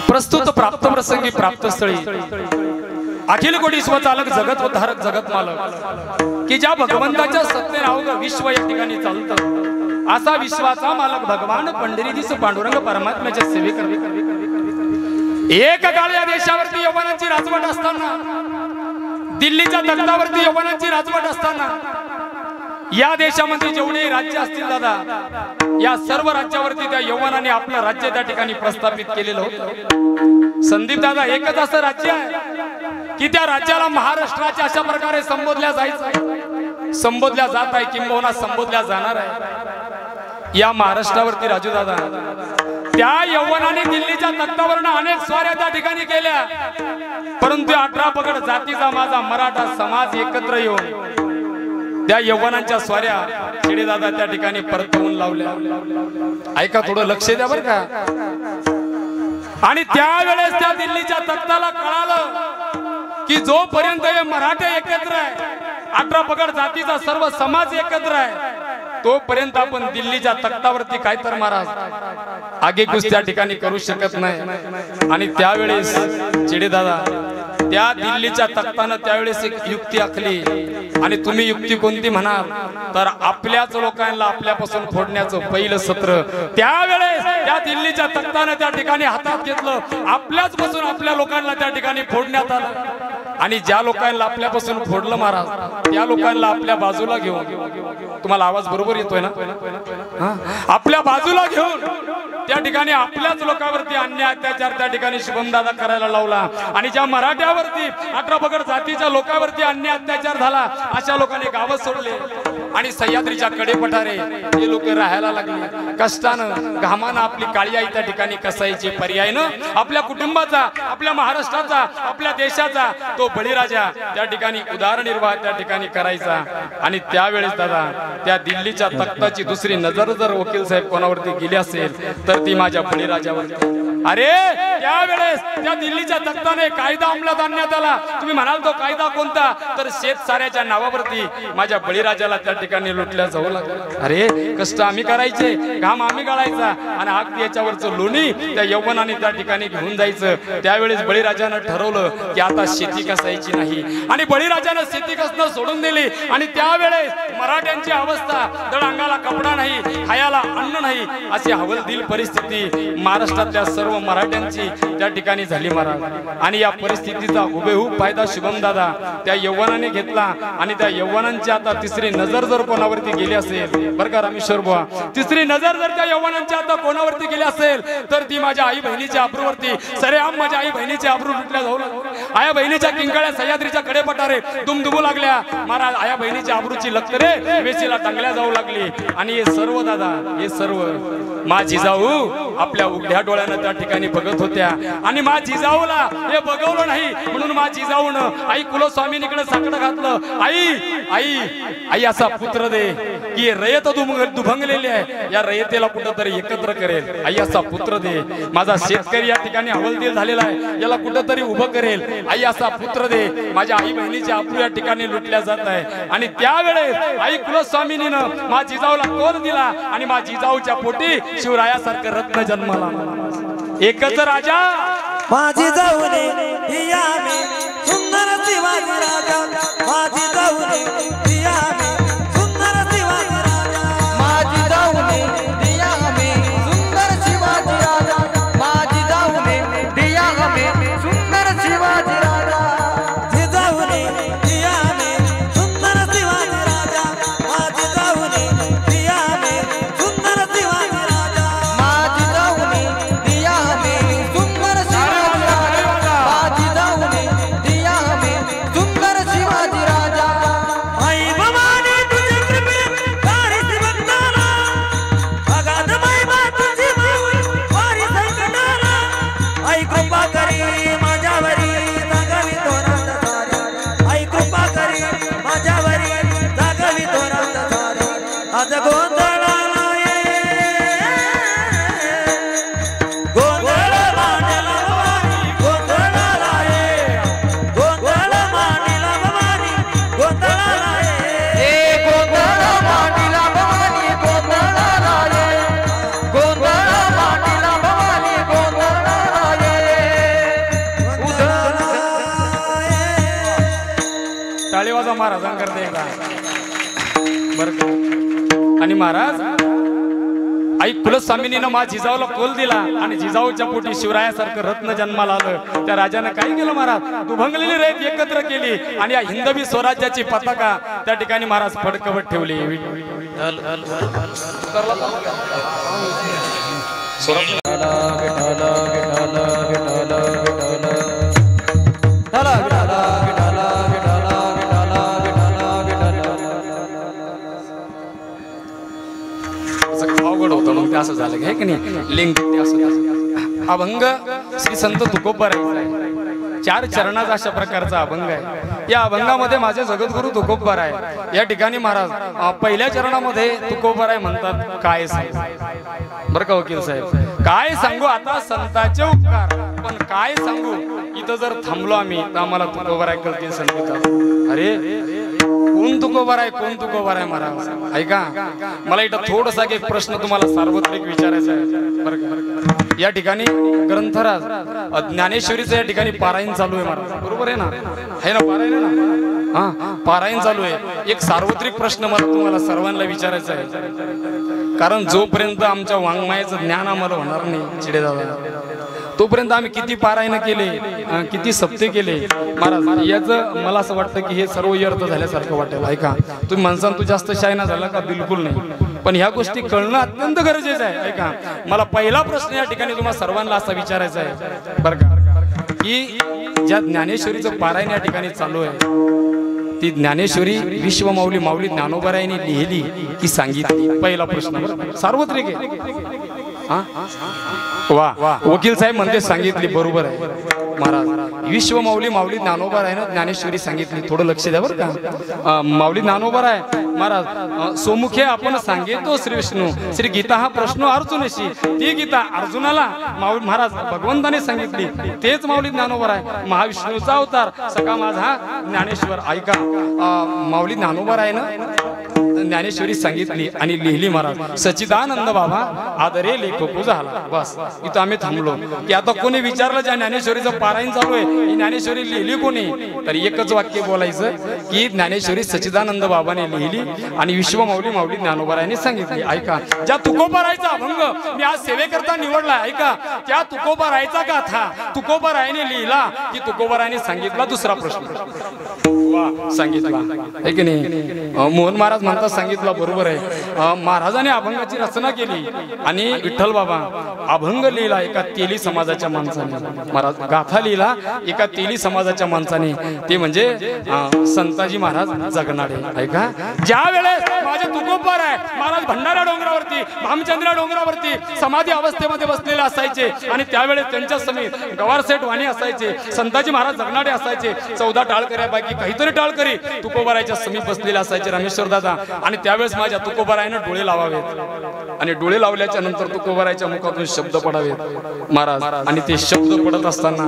प्रस्तुत प्राप्त प्रसंगी प्राप्त स्थळी अखिल कोटी स्वचालक जगत उद्धारक जगत मालक की ज्या भगवंताच्या सत्तेने अवघं विश्व या ठिकाणी चालतं असा विश्वाचा मालक भगवान पंढरीधीस पांडुरंग परमात्म्याच्या सेवेकरता एक काळ या देशावरती यवनांची राजवट असताना दिल्लीच्या तख्तावरती यवनांची राजवट असताना या देशामध्ये जेवढे राज्य असतील दादा या सर्व राज्यावरती त्या यवनाने आपलं राज्य त्या ठिकाणी प्रस्थापित केलेलं होतं। संदीप दादा एकच असं राज्य आहे की त्या राज्याला महाराष्ट्राच्या अशा प्रकारे संबोधल्या जात आहे किंबहुना संबोधल्या जाणार आहे। या महाराष्ट्रावरती राजू दादा त्या यवनाने दिल्लीच्या तख्तावरनं अनेक स्वाऱ्या त्या ठिकाणी केल्या परंतु 18 पगड जातीचा माझा मराठा समाज एकत्र येऊन त्या यवनांच्या स्वाऱ्या शिडे दादा त्या ठिकाणी परतवून लावल्या। ऐका थोडं लक्ष द्या बरं का। आणि त्यावेळेस त्या दिल्लीच्या तख्ताला कळालं की जोपर्यंत हे मराठे एकत्र आहे 18 पगड जातीचा सर्व समाज एकत्र आहे तोपर्यंत आपण दिल्लीच्या तख्तावरती काय तर महाराज आगेकूच त्या ठिकाणी करू शकत नाही। आणि त्यावेळेस चिडे दादा त्या दिल्लीच्या तख्तानं त्यावेळेस एक युक्ती आखली आणि तुम्ही युक्ती कोणती म्हणाल तर आपल्याच लोकांना आपल्यापासून फोडण्याचं पहिलं सत्र त्यावेळेस त्या दिल्लीच्या तख्तानं त्या ठिकाणी हातात घेतलं आपल्याच पासून आपल्या लोकांना त्या ठिकाणी फोडण्यात आलं। आणि ज्या लोकांना आपल्यापासून फोडलं महाराज त्या लोकांना आपल्या बाजूला घेऊन तुम्हाला आवाज बरोबर येतोय ना आपल्या बाजूला घेऊन त्या ठिकाणी आपल्याच लोकांवरती अन्याय अत्याचार त्या ठिकाणी शुभम दादा करायला लावला। आणि ज्या मराठ्यावरती 18 पगड जातीच्या लोकांवरती अन्याय अत्याचार झाला अशा लोकांनी गाव सोडले आणि सह्याद्रीच्या कडेपठारे हे लोक राहायला लागले कष्टानं घामानं आपली काळी आई त्या ठिकाणी कसायची पर्यायनं आपल्या कुटुंबाचा आपल्या महाराष्ट्राचा आपल्या देशाचा तो बळीराजा त्या ठिकाणी उदरनिर्वाह त्या ठिकाणी करायचा। आणि त्यावेळेस दादा त्या दिल्लीच्या तख्ताची दुसरी नजर जर वकील साहेब कोणावरती गेली असेल तर ती माझ्या बळीराजावरती। अरे त्यावेळेस त्या दिल्लीच्या तख्ताने कायदा अंमलात आणण्यात आला। तुम्ही म्हणाल तो कायदा कोणता तर शेतसाऱ्याच्या नावावरती माझ्या बळीराजाला त्या ठिकाणी लुटल्या जाऊ लागलं। अरे कष्ट आम्ही करायचे घाम आम्ही गाळायचा आणि अगदी याच्यावरचं लोणी त्या यवनाने त्या ठिकाणी घेऊन जायचं। त्यावेळेस बळीराजानं ठरवलं की आता शेती कसायची नाही आणि बळीराजानं शेती कसणं सोडून दिली। आणि त्यावेळेस मराठ्यांची अवस्था दड अंगाला कपडा नाही खायाला अन्न नाही अशी हवलदिल परिस्थिती महाराष्ट्रातल्या सर्व मराठ्यांची त्या ठिकाणी झाली महाराज। आणि या परिस्थितीचा हुबेहूब फायदा शुभम दादा त्या यवनाने घेतला आणि त्या यवनांची आता तिसरी नजर जर कोणावरती गेली असेल बरं का रामेश्वर बुवा तिसरी नजर जर त्या यवनांची आता कोणावरती गेली असेल तर ती माझ्या आई बहिणीच्या अब्रूवरती सरेआम माझ्या आई बहिणीच्या अब्रू लुटल्या जाऊ लागल्या। आया बहिणीच्या किंकाळ्या सह्याद्रीच्या कडेपठारे दुमदुमू लागल्या महाराज आया बहिणीच्या अब्रूची लक्तरे वेशीला टांगल्या जाऊ लागली। आणि हे सर्व दादा हे सर्व मा जिजाऊ आपल्या उघड्या डोळ्यानं त्या ठिकाणी बघत होत्या आणि मा जिजाऊला हे बघवलं नाही म्हणून मा जिजाऊनं आई कुलस्वामिनीकडे साकडं घातलं आई आई आई असा पुत्र दे की रयत दुभंगलेली आहे या रयतेला कुठंतरी एकत्र करेल। आई असा पुत्र दे माझा शेतकरी या ठिकाणी हवलदिल झालेला आहे याला कुठंतरी उभं करेल। आई असा पुत्र दे माझ्या आई बहिणीची अब्रू या ठिकाणी लुटल्या जात आहे। आणि त्यावेळेस आई कुलस्वामिनीनं मा जिजाऊला कोर दिला आणि मा जिजाऊच्या पोटी शिवरायासारखं रत्न जन्माला एकच राजा माझी जाऊने हिया मी सुंदर शिवाजी राजा माझी जाऊने हिया मी सुंदर शिवाजी राजा माझी जाऊने हिया मी सुंदर शिवाजी राजा माझी जाऊने हिया मी सुंदर शिवाजी राजा माझी जाऊने हिया मी सुंदर शिवाजी राजा माझी जाऊने हिया मी सुंदर शिवाजी राजा माझी जाऊने हिया मी सुंदर शिवाजी राजा माझी जाऊने हिया मी सुंदर शिवाजी राजा। आई भवानी तुझे कृपे वारीस भक्ताला अगाध महिमा तुझी माऊली वारी संकटाला आई कृपा करी बघा महाराजांकरता एकदा बरं का. आणि महाराज आई कुलस्वामिनीनं मा जिजाऊला कोल दिला आणि जिजाऊच्या पोटी शिवरायासारखं रत्न जन्माला आलं. त्या राजानं काय केलं महाराज, दुभंगलेली रयत एकत्र केली आणि या हिंदवी स्वराज्याची पताका त्या ठिकाणी महाराज फडकवत ठेवली. अवघड होतं मग ते असं झालं की, की नाही लिंग असं अभंग श्री संत तुकोबाराय 4 चरणाचा अशा प्रकारचा अभंग आहे. या अभंगामध्ये माझे जगद्गुरु तुकोबाराय या ठिकाणी महाराज पहिल्या चरणामध्ये तुकोबाराय म्हणतात काय सांगू बरं का वकील साहेब, काय सांगू आता संतांचे उपकार, पण काय सांगू इथं जर थांबलो आम्ही तर आम्हाला तुकोबाराय कळतील संगीतात. अरे कोण तुकोबाराय, कोण तुकोबाराय महाराज ऐका. मला इथं थोडासा एक प्रश्न तुम्हाला सार्वत्रिक विचारायचा आहे बरं का. या ठिकाणी ग्रंथराज ज्ञानेश्वरीचं या ठिकाणी पारायण चालू आहे महाराज, बरोबर आहे ना, आहे ना पारायण आहे ना, हा पारायण चालू आहे. एक सार्वत्रिक प्रश्न मला तुम्हाला सर्वांना विचारायचा आहे, कारण जोपर्यंत आमच्या वाङ्मयाचं ज्ञान आम्हाला होणार नाही चिडे दादा, तोपर्यंत आम्ही किती पारायण केले, किती सप्ते केले महाराज, याचं मला असं वाटतं की हे सर्व व्यर्थ झाल्यासारखं वाटेल. ऐका तुम्ही म्हणसान तू जास्त शायना झाला का, बिलकुल नाही, पण ह्या गोष्टी कळणं अत्यंत गरजेचं आहे. ऐका मला पहिला प्रश्न या ठिकाणी तुम्हाला सर्वांना असा विचारायचा आहे बरं का, की ज्या ज्ञानेश्वरीचं पारायण या ठिकाणी चालू आहे ती ज्ञानेश्वरी विश्वमाऊली माऊली ज्ञानोबारायांनी लिहिली की सांगितली. पहिला प्रश्न सार्वत्रिक आहे. वा वकील साहेब म्हणते सांगितली, बरोबर आहे महाराज. विश्वमाऊली माऊली ज्ञानोबारायनं ज्ञानेश्वरी सांगितली. थोडं लक्ष द्या बरं का. माऊली ज्ञानोबाराय महाराज सोमुखे आपण सांगेतो श्री विष्णू श्री गीता हा प्रश्न अर्जुनशी, ती गीता अर्जुनाला महाराज भगवंताने सांगितली. तेच माऊली ज्ञानोबाराय महाविष्णूचा अवतार सखा माझा ज्ञानेश्वर. ऐका माऊली ज्ञानोबारायनं ज्ञानेश्वरी सांगितली आणि लिहिली महाराज. सच्चिदानंद बाबा आदरे लेखो झाला. बस इथं आम्ही थांबलो की आता कोणी विचारलं ज्या ज्ञानेश्वरीचं पारायण चालू आहे ही ज्ञानेश्वरी लिहिली कोणी, तर एकच वाक्य बोलायचं की ज्ञानेश्वरी सच्चिदानंद बाबाने लिहिली आणि विश्वमाऊली माऊली ज्ञानोबारायांनी सांगितली. ऐका ज्या तुकोबारायचा अभंग मी आज सेवेकरता निवडला, ऐका त्या तुकोबारायचा गाथा तुकोबारायाने लिहिला की तुकोबारायाने सांगितला. दुसरा प्रश्न सांगितला आहे की नाही. मोहन महाराज म्हणतात सांगितला, बरोबर आहे. महाराजाने अभंगाची रचना केली आणि विठ्ठल बाबा अभंग लिहिला एका तेली समाजाच्या माणसाने. महाराज गाथा लिहिला एका तेली समाजाच्या माणसाने, ते म्हणजे संताजी महाराज जगनाडे. ऐका ज्या वेळेस माझे तुकोबाराय महाराज भंडारा डोंगरावरती भामचंद्रा डोंगरावरती समाधी अवस्थेमध्ये बसलेले असायचे आणि त्यावेळेस त्यांच्या समीप गवारसेठ वाणी असायचे, संताजी महाराज जगनाडे असायचे, 14 टाळकऱ्यापैकी काहीतरी टाळकरी तुकोबारायच्या समीप बसलेले असायचे रामेश्वर दादा. आणि त्यावेळेस माझ्या तुकोबारायनं डोळे लावावेत आणि डोळे लावल्याच्या नंतर तुकोबारायच्या मुखातून शब्द पडावेत महाराज. आणि ते शब्द पडत असताना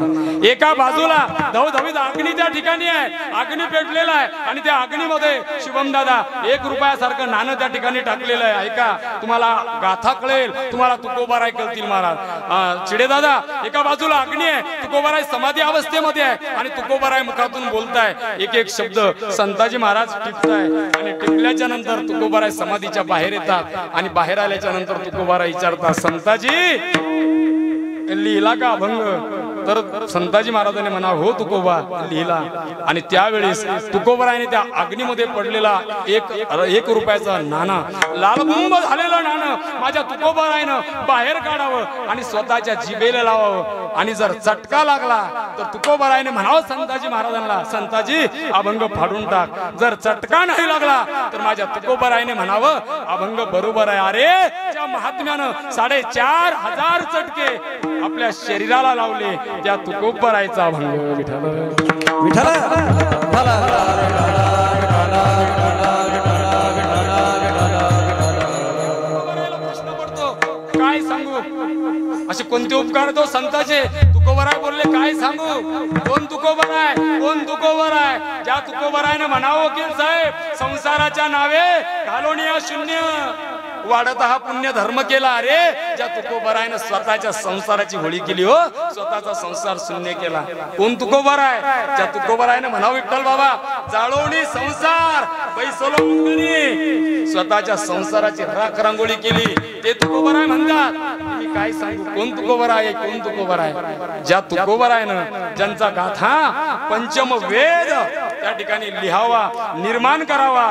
एका बाजूला धवधवीत अग्नी त्या ठिकाणी आहे, अग्नी पेटलेला आहे आणि त्या अग्नीमध्ये शुभम दादा 1 रुपयासारखं नाणं त्या ठिकाणी टाकलेलं आहे. ऐका तुम्हाला गाथा कळेल, तुम्हाला तुकोबाराय कळतील महाराज. चिडे दादा एका बाजूला अग्नी आहे, तुकोबाराय समाधी अवस्थेमध्ये आहे आणि तुकोबाराय मुखातून बोलताय एक एक शब्द. संताजी महाराज टिपताय आणि टिपल्याच्या नंतर तुकोबाराय समाधीच्या बाहेर येतात आणि बाहेर आल्याच्या नंतर तुकोबाराय विचारतात संताजी लिहिला का अभंग, तर संताजी महाराजांनी म्हणा हो तुकोबा लिहिला. आणि त्यावेळेस तुकोबारायने त्या अग्नीमध्ये पडलेला एक रुपयाचा नाणा लालबुंब झालेलं नाणं माझ्या तुकोबारायनं बाहेर काढावं आणि स्वतःच्या जिभेला लावावं. आणि जर चटका लागला तर तुकोबारायने म्हणावं संताजी महाराजांना संताजी अभंग फाडून टाक. जर चटका नाही लागला तर माझ्या तुकोबारायने म्हणावं अभंग बरोबर आहे. अरे त्या महात्म्यानं 4,500 चटके आपल्या शरीराला लावले त्या तुकोबारायचा अभंग. विठ्ठल काय सांगू असे कोणते उपकार तो संताचे तुकोबराय बोलले काय सांगू, कोण तुकोबराय, कोण तुकोबराय? ज्या तुकोबरायनं म्हणावं वकील साहेब, संसाराच्या नावे घालोनिया शून्य वाढत हा पुण्य धर्म केला. अरे ज्या तुकोबरायनं स्वतःच्या संसाराची होळी केली हो, स्वतःचा संसार शून्य केला. कोण तुकोबराय? ज्या तुकोबरायनं म्हणावं विठ्ठल बाबा, जाळवणी संसार बैसलो मुंगणी, स्वतःच्या संसाराची राख रांगोळी केली, ते तुकोबराय म्हणतात. मी काय सांगू, कोण तुकोबराय, कोण तुकोबराय? ज्या तुकोबरायनं ज्यांचा गाथा पंचम वेद त्या ठिकाणी लिहावा, निर्माण करावा,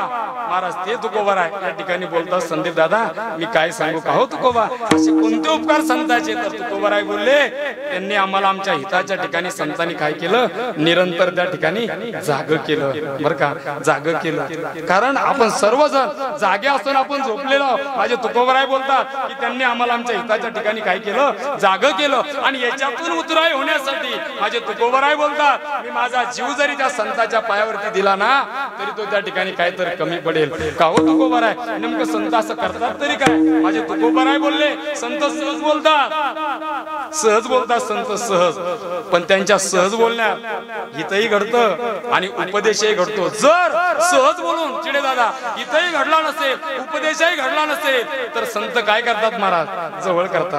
महाराज ते तुकोबराय. या ठिकाणी बोलतात संदीप दादा, मी काय सांगू का हो तुकोबा, असे कोणते उपकार संतांचे? तर तुकोबराय बोलले, त्यांनी आम्हाला आमच्या हिताच्या ठिकाणी संतांनी काय केलं, निरंतर त्या ठिकाणी जाग केलं. बरं का, जाग केलं. कारण आपण सर्वजण जागे असून आपण झोपलेलो. माझे तुकोबराय बोलतात की त्यांनी आम्हाला आमच्या हिताच्या ठिकाणी काय केलं, जाग केलं. आणि याच्यातून उतराई होण्यासाठी माझे तुकोबराय बोलतात, मी माझा जीव जरी त्या संताच्या पायावरती दिला ना, तरी तो त्या ठिकाणी काहीतरी कमी पडेल. का हो तुकोबराय, नेमकं संत असं करतात तरी काय? माझे तुकोबराय बोलले, संत सहज बोलतात, सहज बोलतात संत सहज, पण त्यांच्या सहज बोलण्यात हितही घडतं आणि उपदेशही घडतो. जर सहज बोलून चिडे दादा हितही घडला नसेल, उपदेशही घडला नसेल, तर संत काय करतात महाराज, जवळ करतात.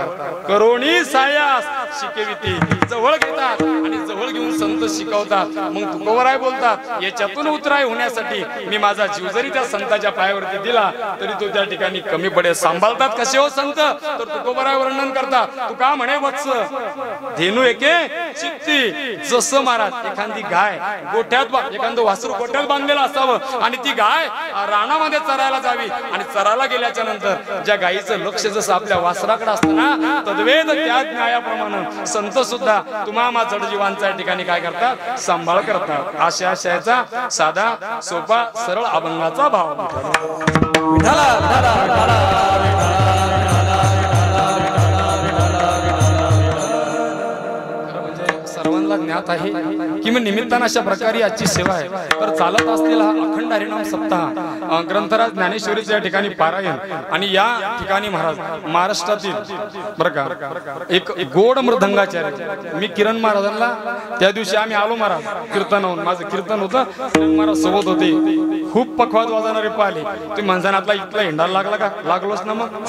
करोणी सायास शिकविती, जवळ घेतात आणि जवळ घेऊन संत शिकवतात. मग तुकोबराय बोलतात, याच्यातून उतराई होण्यासाठी मी माझा जीव जरी त्या संताच्या पायावरती दिला, तरी तो त्या ठिकाणी कमी पडेल. सांभाळतात कसे हो संत? तर तुकोबराय वर्णन करतात, तू का म्हणे वत्स धेनू एके चित्ती. जसं महाराज एखादी गाय गोठ्यात, एखादं वासरू गोठ्यात बांधलेलं असावं आणि ती गाय रानामध्ये चरायला जावी, आणि चरायला गेल्याच्या नंतर ज्या गायीचं लक्ष जसं आपल्या वासराकडे असतं ना, तद्वेद त्या न्यायाप्रमाणे संत सुद्धा तुम्हा जडजीवांच्या ठिकाणी काय करतात, सांभाळ करतात. अशा आशयाचा साधा सोपा सरळ अभंगाचा भाव. सर्वांना ज्ञात आहे की मी निमित्तानं अशा प्रकारे आजची सेवा आहे. तर चालत असलेला हा अखंड हरिनाम सप्ताह ग्रंथराज ज्ञानेश्वरीच्या ठिकाणी पारायण, आणि या ठिकाणी महाराज महाराष्ट्रातील बरं का एक गोड मृदंगाचार्य, मी किरण महाराजांना त्या दिवशी आम्ही आलो महाराज कीर्तनावरून, माझं कीर्तन होतं, किरण महाराज सोबत होते, खूप पखवाद वाजवणारे पाहिले. तुम्ही म्हणसानातला इथला हिंडायला लागला का? लागलोच ना मग,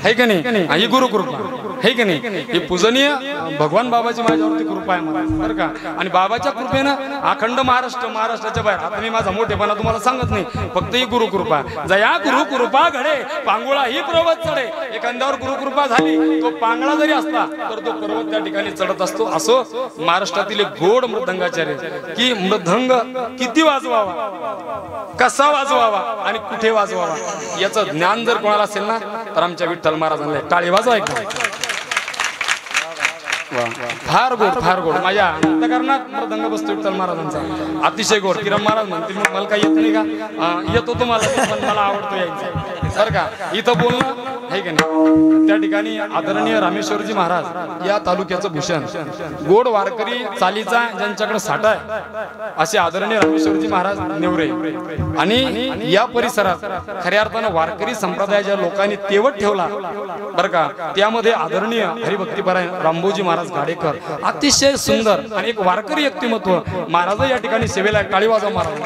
है का नाही? ही गुरु कृपा है की नाही? ही पूजनीय भगवान बाबाची माझ्यावरती कृपा आहे महाराज, बरं का. आणि बाबाच्या कृपेनं अखंड महाराष्ट्र, महाराष्ट्राच्या बाहेर, आता मी माझा मोठेपणा तुम्हाला सांगत नाही, फक्त ही गुरु कृपा. जया गुरु कृपा घडे पांगुळा ही पर्वत चढे. एखाद्यावर गुरु कृपा झाली, तो पांगळा जरी असला तर तो पर्वत त्या ठिकाणी चढत असतो. असो महाराष्ट्रातील एक गोड मृदंगाचार्य, की मृदंग किती वाजवावा, कसा वाजवावा आणि कुठे वाजवावा याचं ज्ञान जर कोणाला असेल ना, तर आमच्या विठ्ठल महाराजांना टाळी वाजवा एकदा. फार गोड, फार गोड. माझ्या अंतकरणात मृदंग बसतो विठ्ठल महाराजांचा, अतिशय गोड. किरण महाराज म्हणतील मग मला काही येत नाही का? येतो तुम्हाला, पण मला आवडतो यायचं, बरं का. इथं बोलणं आहे का नाही? त्या ठिकाणी आदरणीय रामेश्वरजी महाराज या तालुक्याचं भूषण, गोड वारकरी चालीचा ज्यांच्याकडे साठा आहे असे आदरणीय रामेश्वरजी महाराज नेवरे. आणि या परिसरात खऱ्या अर्थानं वारकरी संप्रदायाच्या लोकांनी तेवट ठेवला, बरं का. त्यामध्ये आदरणीय हरिभक्तीपरायण रामभाऊजी महाराज गाडेकर, अतिशय सुंदर आणि एक वारकरी व्यक्तिमत्व महाराज या ठिकाणी सेवेला. टाळी वाजवा महाराज.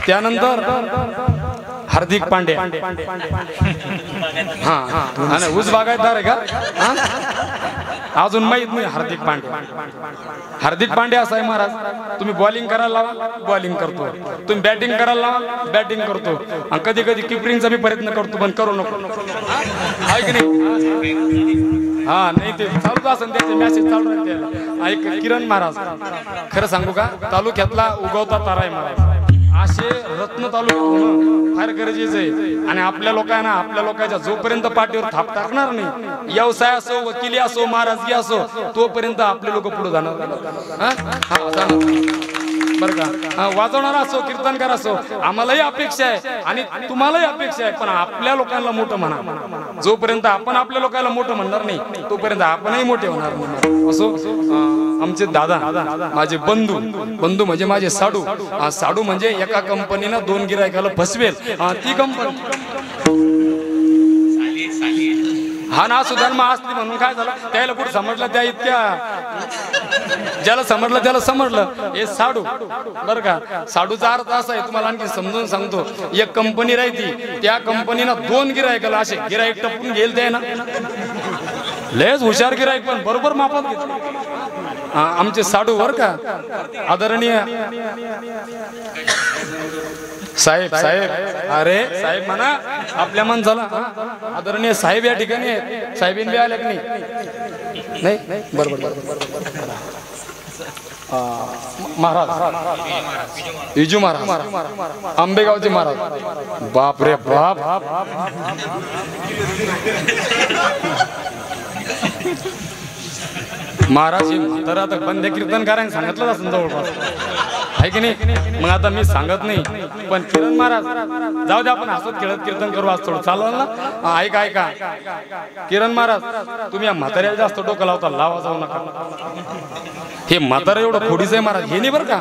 त्यानंतर हार्दिक पांडे, हा ऊस बागायतदार आहे का? अजून माहित नाही. हार्दिक पांडे असा आहे महाराज, तुम्ही बॉलिंग करायला लावा बॉलिंग करतो, तुम्ही बॅटिंग करायला लावा बॅटिंग करतो, आणि कधी कधी किपरिंगचा बी प्रयत्न करतो, पण करू नको, आहे की नाही? हा नाही, ते चालूच असेल, त्याचे मॅसेज चालू राहते. ऐक किरण महाराज, खरं सांगू का, तालुक्यातला उगवता तारा आहे महाराज. असे रत्न तालुक्यात होणं फार गरजेचं आहे. आणि आपल्या लोकांना, आपल्या लोकांच्या जोपर्यंत पाठीवर थाप टाकणार नाही, व्यवसाय असो, वकिली असो, महाराजगी असो, तोपर्यंत आपले लोक पुढे जाणार, बरं का. वाजवणारा असो, कीर्तनकार असो, आम्हालाही अपेक्षा आहे आणि तुम्हालाही अपेक्षा आहे, पण आपल्या लोकांना मोठं म्हणा. जोपर्यंत आपण आपल्या लोकांना मोठं म्हणणार नाही, तोपर्यंत आपणही मोठे होणार नाही. असो आमचे दादा, माझे बंधू, बंधू म्हणजे माझे साडू. साडू म्हणजे एका कंपनीनं 2 गिरायकाला फसवेल, ती कंपनी हा ना सुधर्मा असली म्हणून काय झालं त्याला कुठं समजलं त्या इतक्या ज्याला समजलं त्याला समजलं हे साडू बरं का. साडूचा अर्थ असा आहे तुम्हाला आणखी समजून सांगतो. एक कंपनी राहती त्या कंपनीनं 2 गिरायकाला असे गिरायक टपून घेईल ते ना लयच हुशार गिरायक पण बरोबर मापात घेतले आमचे साडू बर का. आदरणीय साहेब साहेब अरे साहेब म्हणा आपल्या माणसाला. आदरणीय साहेब या ठिकाणी आहेत. साहेबीन बी आल्या की नाही नाही बरोबर महाराज विजू महाराज आंबेगावचे महाराज. बाप रे बाप महाराज हे म्हातारा आता बंद कीर्तन करायला सांगितलं असं जवळपास आहे की नाही. मग आता मी सांगत नाही पण किरण महाराज जाऊ दे आपण हसत खेळत कीर्तन करू आज थोडं चालवलं ना. ऐका ऐका किरण महाराज तुम्ही या म्हाताऱ्याला जास्त डोकं लावता लावा जाऊ नका. हे म्हातारा एवढं खोडीच आहे महाराज हे नाही बरं का.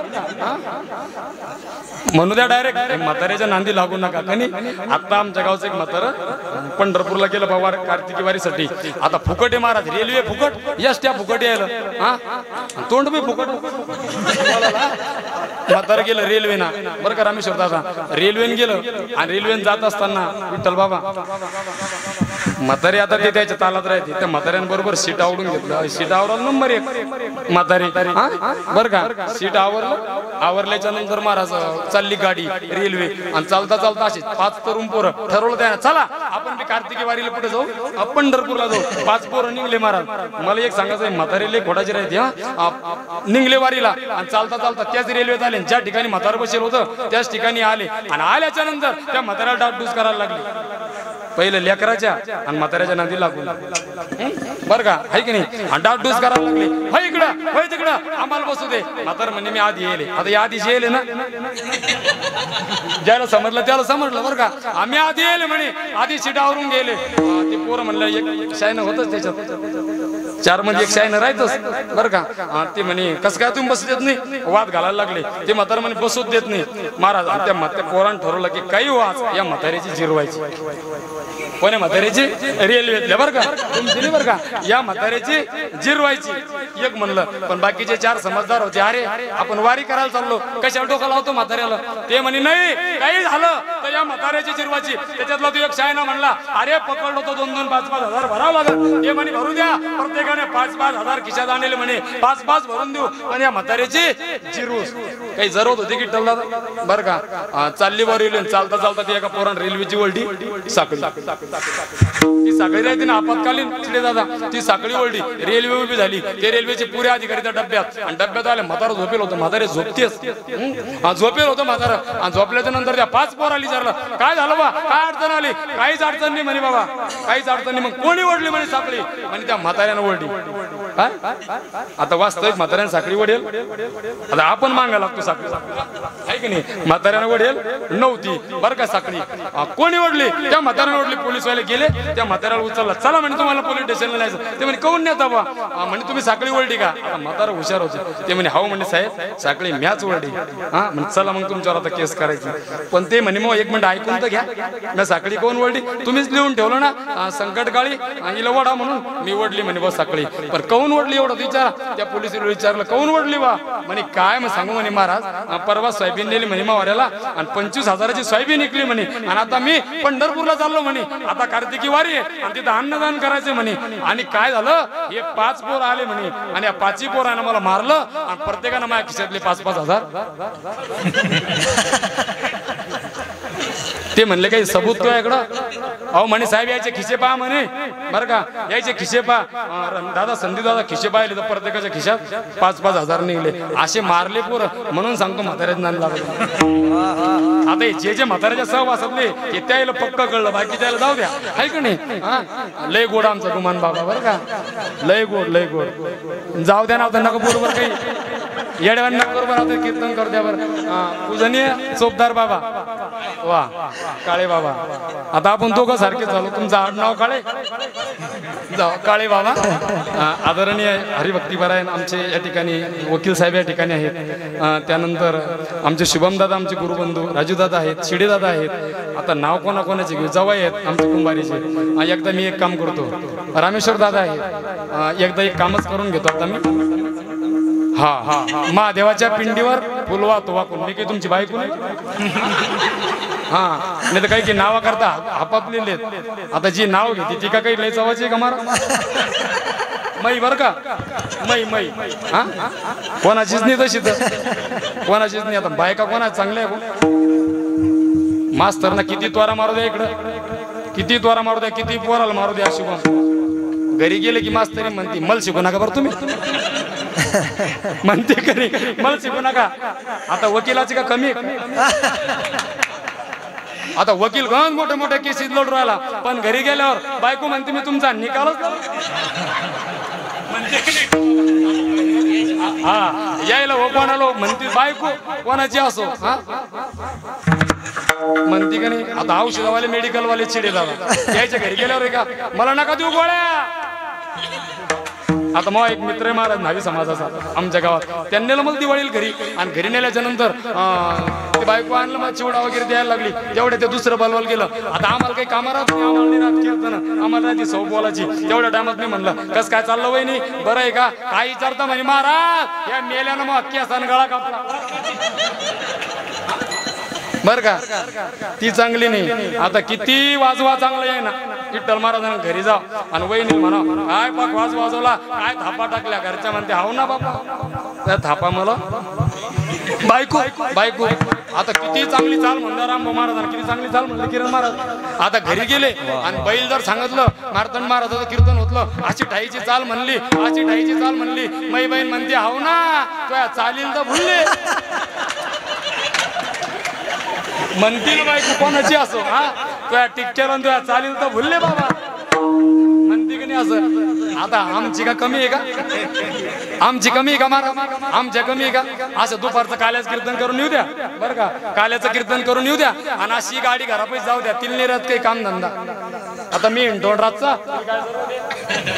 म्हणू द्या डायरेक्ट म्हाताऱ्याच्या नांदी लागू नका. कनी आता आमच्या गावचं एक म्हातारं पंढरपूरला गेलं बाबा कार्तिकी वारीसाठी. आता फुकट आहे महाराज. रेल्वे फुकट एसट्या फुकट यायला हा तोंड बी फुकट. म्हातारं गेलं रेल्वेना बरं का रामेश्वर दादा रेल्वेन गेलं आणि रेल्वेन जात असताना विठ्ठल बाबा म्हातारी आता ते त्याच्या तालात राहते. त्या म्हाताऱ्यांबरोबर सीट आवडून घेतलं. सीट आवरलं नंबर 1 म्हातारी बर का. सीट आवरल्याच्या नंतर महाराज चालली गाडी रेल्वे आणि चालता चालता असे 5 तरुण पोरं ठरवलं त्या चला आपण बी कार्तिकी वारीला पुढे जाऊ पंढरपूरला जाऊ. 5 पोरं निघले महाराज. मला एक सांगायचं म्हातारीले घोडाची राहते हा निघले वारीला आणि चालता चालता त्याच रेल्वेत आले. ज्या ठिकाणी म्हातारं बसेल होतं त्याच ठिकाणी आले आणि आल्याच्या नंतर त्या म्हाताऱ्याला डागडूस करायला लागली. पहिले लेकराच्या आणि म्हाताऱ्याच्या नांदी लागून बरं का आहे की नाही. आणि डागडूस करायला लागले होय इकडं होय तिकडं आम्हाला बसू दे. म्हातारं म्हणजे मी आधी येले. आता या आधी येले ना ज्याला समजलं त्याला समजलं बरं का. आम्ही आधी येले म्हणे आधी सीटावरून गेले. ते पोरं म्हणलं एक शायनं होतच त्याच्यात 4 मध्ये 1 शायनं राहतच बरं का. ते म्हणे कसं काय तुम्ही बसू देत नाही वाद घालायला लागले. ते म्हातारं म्हणे बसूच देत नाही महाराज. त्या पोरानं ठरवलं की काही वाच या म्हाताऱ्याची जिरवायची. कोण्या म्हाताऱ्याची रेल्वेतल्या बरं का तुमची बरं का. या म्हाताऱ्याची जिरवायची एक म्हणलं. पण बाकीचे 4 समजदार होते. अरे आपण वारी करायला चाललो कशाला डोकं लावतो म्हाताऱ्याला. ते म्हणे नाही काही झालं तर या म्हाताऱ्याची जिरवायची. त्याच्यातला तो एक शायना म्हणला अरे पकडलो तो 2-2, 5-5 हजार भरावं लागेल. ते म्हणे भरू द्या प्रत्येकाने 5-5 हजार खिशात आणले म्हणे 5-5 भरून देऊ पण या म्हाताऱ्याची जिरवू. काही जरूरत होती की टल्ला बरं का. चालली वर रेल्वे चालता चालता ती एका पोरान रेल्वेची वळडी साखळी. ती साखळी राहते ना आपत्कालीन चिडे दादा. ती साखळी वळली रेल्वे उभी झाली. ते रेल्वेचे पुरे अधिकारी त्या डब्यात आणि डब्यात आले. म्हातारा झोपेल होतं. म्हातारे झोपतेच झोपेल होतं म्हातारा. आणि झोपल्याच्या नंतर त्या 5 पोराली विचारलं काय झालं बा काय अडचण आली. काहीच अडचण नाही म्हणे बाबा काहीच अडचण नाही. मग कोणी ओढली म्हणे साखळी म्हणे त्या म्हाताऱ्यानं ओढली. काय आता वास्तविक म्हाताऱ्याने साखळी वडेल. आता आपण मागायला लागतो साखळी आहे की नाही. म्हाताऱ्यानं वडेल नव्हती बरं का साखळी. कोणी ओढली त्या म्हाताऱ्यानं ओढली. पोलीसवाले गेले त्या म्हाताऱ्याला उचलला. चला म्हणे तुम्हाला पोलीस स्टेशनला जायचं. ते म्हणे काऊन नेता बा म्हणे तुम्ही साखळी ओढली का. म्हातारा हुशार होते. ते म्हणे हाऊ म्हणे साहेब साखळी म्याच ओढली. हा म्हणजे चला मग तुमच्यावर आता केस करायची. पण ते म्हणे मग 1 मिनिट ऐकून तर घ्या. मी साखळी कोण ओढली तुम्हीच लिहून ठेवलं ना संकटकाळी हिला ओढा म्हणून मी ओढली म्हणे बस साखळी. पण काऊन ओढली एवढं विचारा. त्या पोलिसाला विचारलं काऊन ओढली बा म्हणे काय मग सांगू म्हणे महाराज परवा सोयाबीन नेली म्हणे मावाऱ्याला आणि 25 हजाराची सोयाबीन निघली म्हणे आणि आता मी पंढरपूरला चाललो म्हणे. आता कार्तिकी वारी आहे आणि तिथं अन्नदान करायचं म्हणे. आणि काय झालं हे 5 पोर आले म्हणे आणि या 5ही पोरानं मला मारलं आणि प्रत्येकानं माझ्या खिशातले 5-5 हजार. ते म्हणले काही सबूत तो इकडं. अहो म्हणे साहेब यायचे खिशे पहा म्हणे बरं का. यायचे खिशे पहा दादा संदीप दादा खिशे पाहिले तर प्रत्येकाच्या खिशात 5-5 हजार निघले. असे मारले पोर म्हणून सांगतो म्हाताऱ्याचं नांद लागलं. आता जे म्हाताऱ्याच्या सहवासातले ते त्याला पक्क कळलं बाकी त्याला जाऊ द्या आहे का नाही. लय गोड आमचा गुमान बाबा बरं का. लय गोड जाऊ द्या ना नका बरोबर काही येड्यावांना बरोबर कीर्तन करू द्या बरं. पूजनीय चोपदार बाबा वा काळे बाबा. आता आपण दोघं सारखे झालो. तुमचं आडनाव काळे काळे बाबा. आदरणीय हरिभक्तीपरायण आमचे या ठिकाणी वकील साहेब या ठिकाणी आहेत. त्यानंतर आमचे शुभम दादा आमचे गुरुबंधू राजू दादा आहेत शिडे दादा आहेत. आता आता नाव कोणाकोणाचे घेऊ जवाई आहेत आमचे कुंभारीचे एकदा मी एक काम करतो रामेश्वर दादा आहे एकदा एक कामच करून घेतो आता मी हा हा महादेवाच्या पिंडीवर फुलवा तो वाकून मी काही तुमची बायको नाही हा नाही तर काही की नावा करता आपापलेले आता जी नाव घेते ती का काही लय चवाची का मारा मै बर का मै हा कोणाचीच नाही तशी तर कोणाचीच नाही आता बायका कोणा चांगल्या आहे मास्तर ना किती त्वरा मारू द्या इकडं किती त्वरा मारू द्या किती पोराला मारू द्या शुभम घरी गेले की मास्तरी म्हणते मला शिकू नका बरं तुम्ही म्हणते घरी मला शिकू नका आता वकिलाची का कमी आता वकील गण मोठे मोठे केसेस लढून राहिला पण घरी गेल्यावर बायको म्हणते मी तुमचा निकालच हा यायला हो कोणाला म्हणते बायको कोणाची असो हा म्हणते का नाही आता औषधवाले मेडिकलवाले चिडे झाला यायच्या घरी गेल्यावर का मला नका देऊ गोळ्या आता मग एक मित्र आहे महाराज न्हावी समाजाचा आमच्या गावात त्यांनी नेलं मला दिवाळीला घरी आणि घरी नेल्याच्या नंतर ते बायको आणलं मग चिवडा वगैरे द्यायला लागली तेवढ्या ते दुसरं बलवाल गेलं आता आम्हाला काही कामा राहत नाही आम्हाला नाही राहत कीर्तन आम्हाला राहते सौ बोलायची तेवढ्या टायमात मी म्हणलं कस काय चाललं वहिनी बरं आहे का काय विचारता म्हणे महाराज या मेल्यानं मग केसान गळा कापला बर का ती चांगली नाही आता किती वाजवा चांगलं आहे ना विठ्ठल महाराजांना घरी जा आणि वहिनी म्हणा काय पाक वाजवला काय थापा टाकल्या घरच्या म्हणते हाव ना बापा त्या थापा मला बायको बायको आता किती चांगली चाल म्हणलं रामभाऊ महाराजांना किती चांगली चाल म्हणलं किरण महाराज आता घरी गेले आणि बैल जर सांगितलं मार्तंड महाराजाचं कीर्तन होतलं अशी ठाईची चाल म्हणली अशी ठाईची चाल म्हणली मै बहीण म्हणते हाव ना तो चालील तर भुलले म्हणतील बायको कोणाची असो हा तुझ्या टिक्चर तुझ्या चालील तर भुलले बाबा म्हणते की नाही असं आता आमची का कमी आहे का आमची कमी आहे का मारा आमच्या कमी आहे का असं दुपारचं काल्याचं कीर्तन करून येऊ द्या बरं का काल्याचं कीर्तन करून येऊ द्या आणि अशी गाडी घरापाशी जाऊ द्या तिला नाही राहत काही काम धंदा आता मी इंटोन रातचा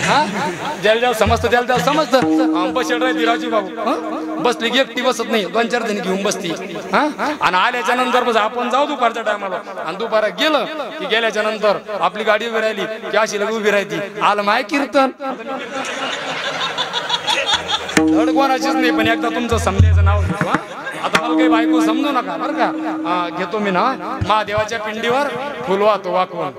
हा ज्याला ज्याला समजतं त्याला त्याला समजतं बसेल राहते राजू बाबू बसली की एकटी बसत नाही 2-4 जणी घेऊन बसती हा आणि आल्याच्या नंतर बस आपण जाऊ दुपारच्या टायमाला आणि दुपारा गेलं की गेल्याच्या नंतर आपली गाडी उभी राहिली की अशी लग उभी राहती आलं माय कीर्तन धड कोणाचीच नाही पण एकदा तुमचं समजायचं नाव घेतो हा आता मला काही बायको समजू नका बरं का घेतो मी ना महादेवाच्या पिंडीवर फुलवा तो वाकून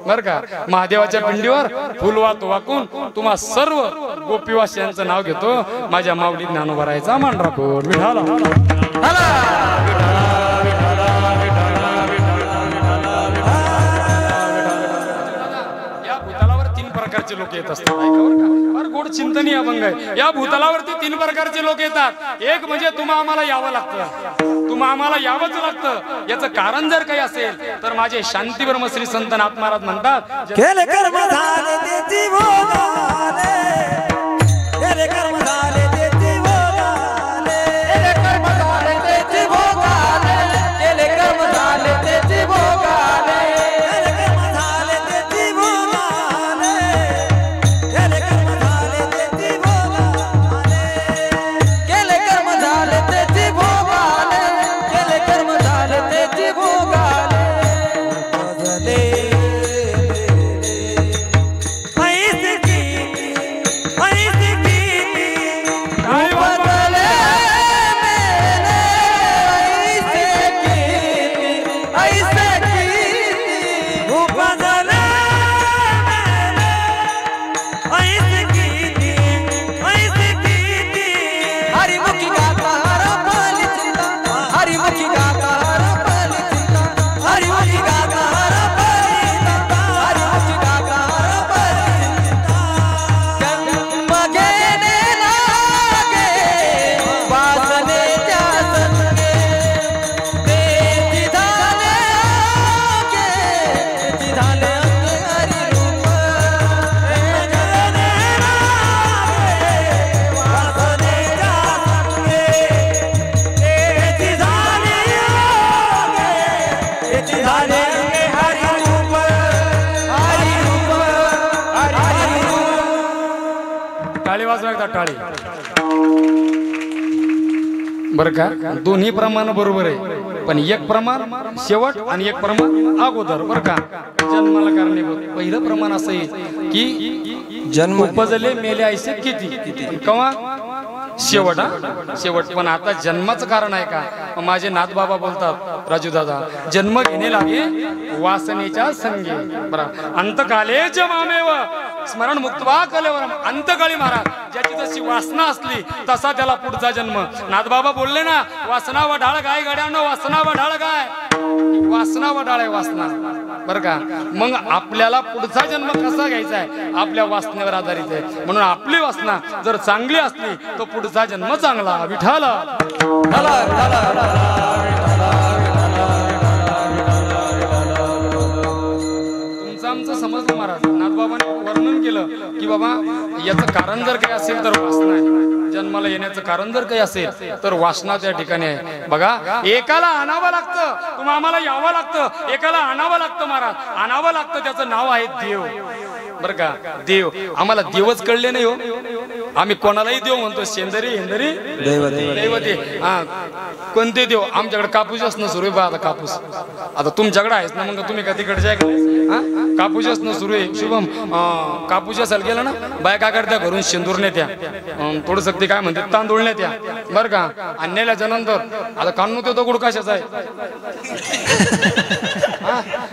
बरं का महादेवाच्या पिंडीवर फुलवा तो वाकून तुम्हा सर्व गोपीवासियांचं नाव घेतो माझ्या माऊली ज्ञानोबा राहायचा मान राखून या भूतलावर 3 प्रकारचे लोक येत असतात फार गोड चिंतनीय अभंग आहे या भूतलावरती 3 प्रकारचे लोक येतात एक म्हणजे तुम्हा आम्हाला यावं लागतं तुम्हा आम्हाला यावंच लागतं याचं कारण जर काही असेल तर माझे शांतीब्रह्म श्री संत नाथ महाराज म्हणतात केले कर्म झाले तेची भोगाले केले कर्म झाले तेची भोगाले केले कर्म झाले तेची भोगाले केले कर्म झाले तेची भोगाले केले कर्म झाले तेची भोगाले केले कर्म झाले तेची भोगाले केले कर्म झाले तेची भोगाले केले कर्म झाले तेची भोगाले भजले ऐसे की बदले मेरे ऐसे कीर्ति ऐसे कीर्ति भजले ऐसे कीर्ति ऐसे कीर्ति हरिमुखी गाता हरपली चिंता हरिमुखी गाता हरपली चिंता हरिमुखी गाता हरपली चिंता हरिमुखी गाता हरपली चिंता जन्म घेणे लागे वासनेच्या संगे तेची झाले आगे तेची झाले अंगे हरिरूप टाळी वाजवा एकदा टाळी बरं का दोन्ही प्रमाण बरोबर आहे पण एक प्रमाण शेवट आणि एक प्रमाण अगोदर बरं का. जन्माला कारणीभूत पहिलं प्रमाण असं आहे की जन्म उपजले मेले ऐसे किती कवा शेवट. शेवट. पण आता जन्माचं कारण आहे का. माझे नाथ बाबा बोलतात राजू दादा जन्म घेणे लागे वासनेच्या संगे बरं. अंतकालेच मामेव स्मरण मुक्तवा कलेवर. अंतकाळी महाराज ज्याची जशी वासना असली तसा त्याला पुढचा जन्म. नाथ बाबा बोलले ना वासना वढाळ काय गड्यानो वासना वढाळ काय. वासना वढाळ आहे वासना बरं का. मग आपल्याला पुढचा जन्म कसा घ्यायचा आहे आपल्या वासनेवर आधारित आहे. म्हणून आपली वासना जर चांगली असली तर पुढचा जन्म चांगला. विठाल तुमचं आमचं समजलं महाराज. नाथबाबांनी वर्णन केलं की बाबा याचं कारण जर काही असेल तर वासना आहे. जन्माला येण्याचं कारण जर काही असेल तर वासना त्या ठिकाणी आहे. बघा एकाला आणावं लागतं तुम्हा आम्हाला यावं लागतं. एकाला आणावं लागतं महाराज. आणावं लागतं त्याचं नाव आहे देव बरं का. देव. आम्हाला देवच कळले नाही हो. आम्ही कोणालाही देव म्हणतो. शेंदरी हेंदरी दैवते. हा कोणते देव. आमच्याकडे कापूस असणं सुरू आहे. आता कापूस आता तुमच्याकडे आहेच ना. मग तुम्ही का तिकडचे आहे का. कापूस असणं सुरू आहे. शुभम कापूस असायला गेला ना बाय काय करत्या घरून शेंदूर नेत्या थोडस ते काय म्हणते तांदूळ नेत्या बरं का. आणि नेल्याच्या नंतर आता काढून तो दगड कशाचा आहे.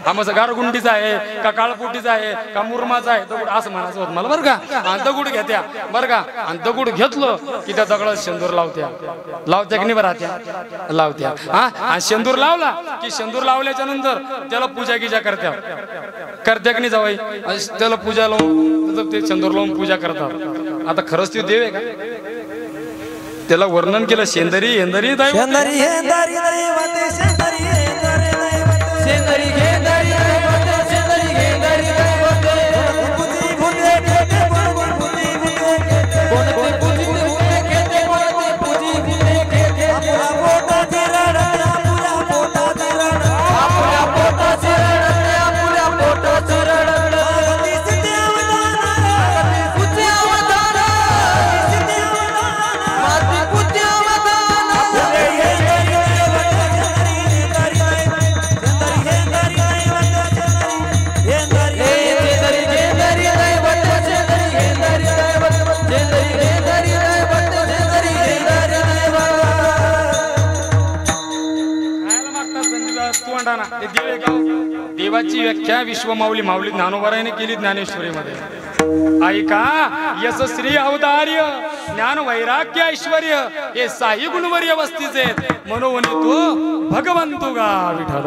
हा मग गारगुंडीचा आहे का काळपोटीचा आहे का मुरमाचा आहे दगड असं म्हणायचं होत मला बरं का. आणि दगड घेत्या बरं का. आणि दगड घेतलं की त्या दगडात शेंदूर लावत्या की नाही बरं लावत्या. हा आणि शेंदूर लावला की शेंदूर लावल्याच्या नंतर त्याला पूजा गिजा करत्या की नाही जावाई. त्याला पूजा लावून ते शेंदूर लावून पूजा करतात. आता खरंच ते देव आहे का. त्याला वर्णन केलं शेंदरी हेंदरी दैवते. शेंदरी हेंदरी दैवते शेंदरी हेंदरी दैवते शेंदरी घेंदरी दैवते शेंदरी घेंदरी दैवते. बुद्धी बुद्धी खेते बुद्धी बुद्धी खेते कोणते पूजी हुए खेते कोणते पूजी हुए खेते. आपला पोटाची रडत आपल्या पोटाची रडत आपल्या पोटाची रडत आपल्या पोटाची रडत. गती सिद्धी अवतार पूज्य अवतार माती पूज्य अवतार. शेंदरी हेंदरी दैवते शेंदरी हेंदरी दैवते शेंदरी घेंदरी दैवते शेंदरी घेंदरी दैवते. खायला मागतात संधीदास तोंडाना. ते देव आहे का. देवाची व्याख्या विश्वमाऊली माऊली ज्ञानोबारायने केली ज्ञानेश्वरीमध्ये. ऐका यस श्री अवतार्य ज्ञान वैराग्य ऐश्वर्य हे साई गुणवर्य वस्तीचे मनोवनी तो भगवंतु गा विठ्ठल.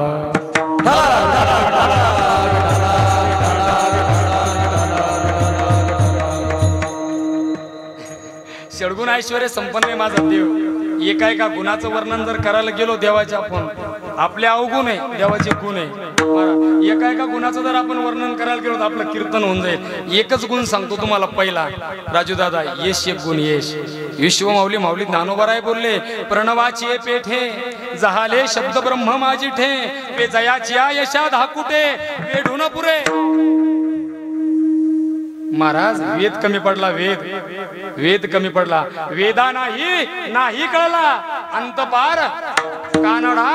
षडगुण ऐश्वर्य संपन्न आहे माझा देव. एका एका गुणाचं वर्णन जर करायला गेलो देवाच्या आपण आपले अवगुण आहे देवाचे गुण आहे. एका एका गुणाचं जर आपण वर्णन करायला गेलो तर आपलं कीर्तन होऊन जाईल. एकच गुण सांगतो तुम्हाला पहिला राजू दादा. यश एक गुण यश. विश्वमाऊली माऊली ज्ञानोबाराय बोलले प्रणवाची पेठे जहाले शब्द ब्रह्म माझी ठे पे जयाच्या यशा धाकुटे वेढून पुरे. महाराज वेद कमी पडला. वेद कमी पडला. वेदा नाही कळला अंतपार कानडा.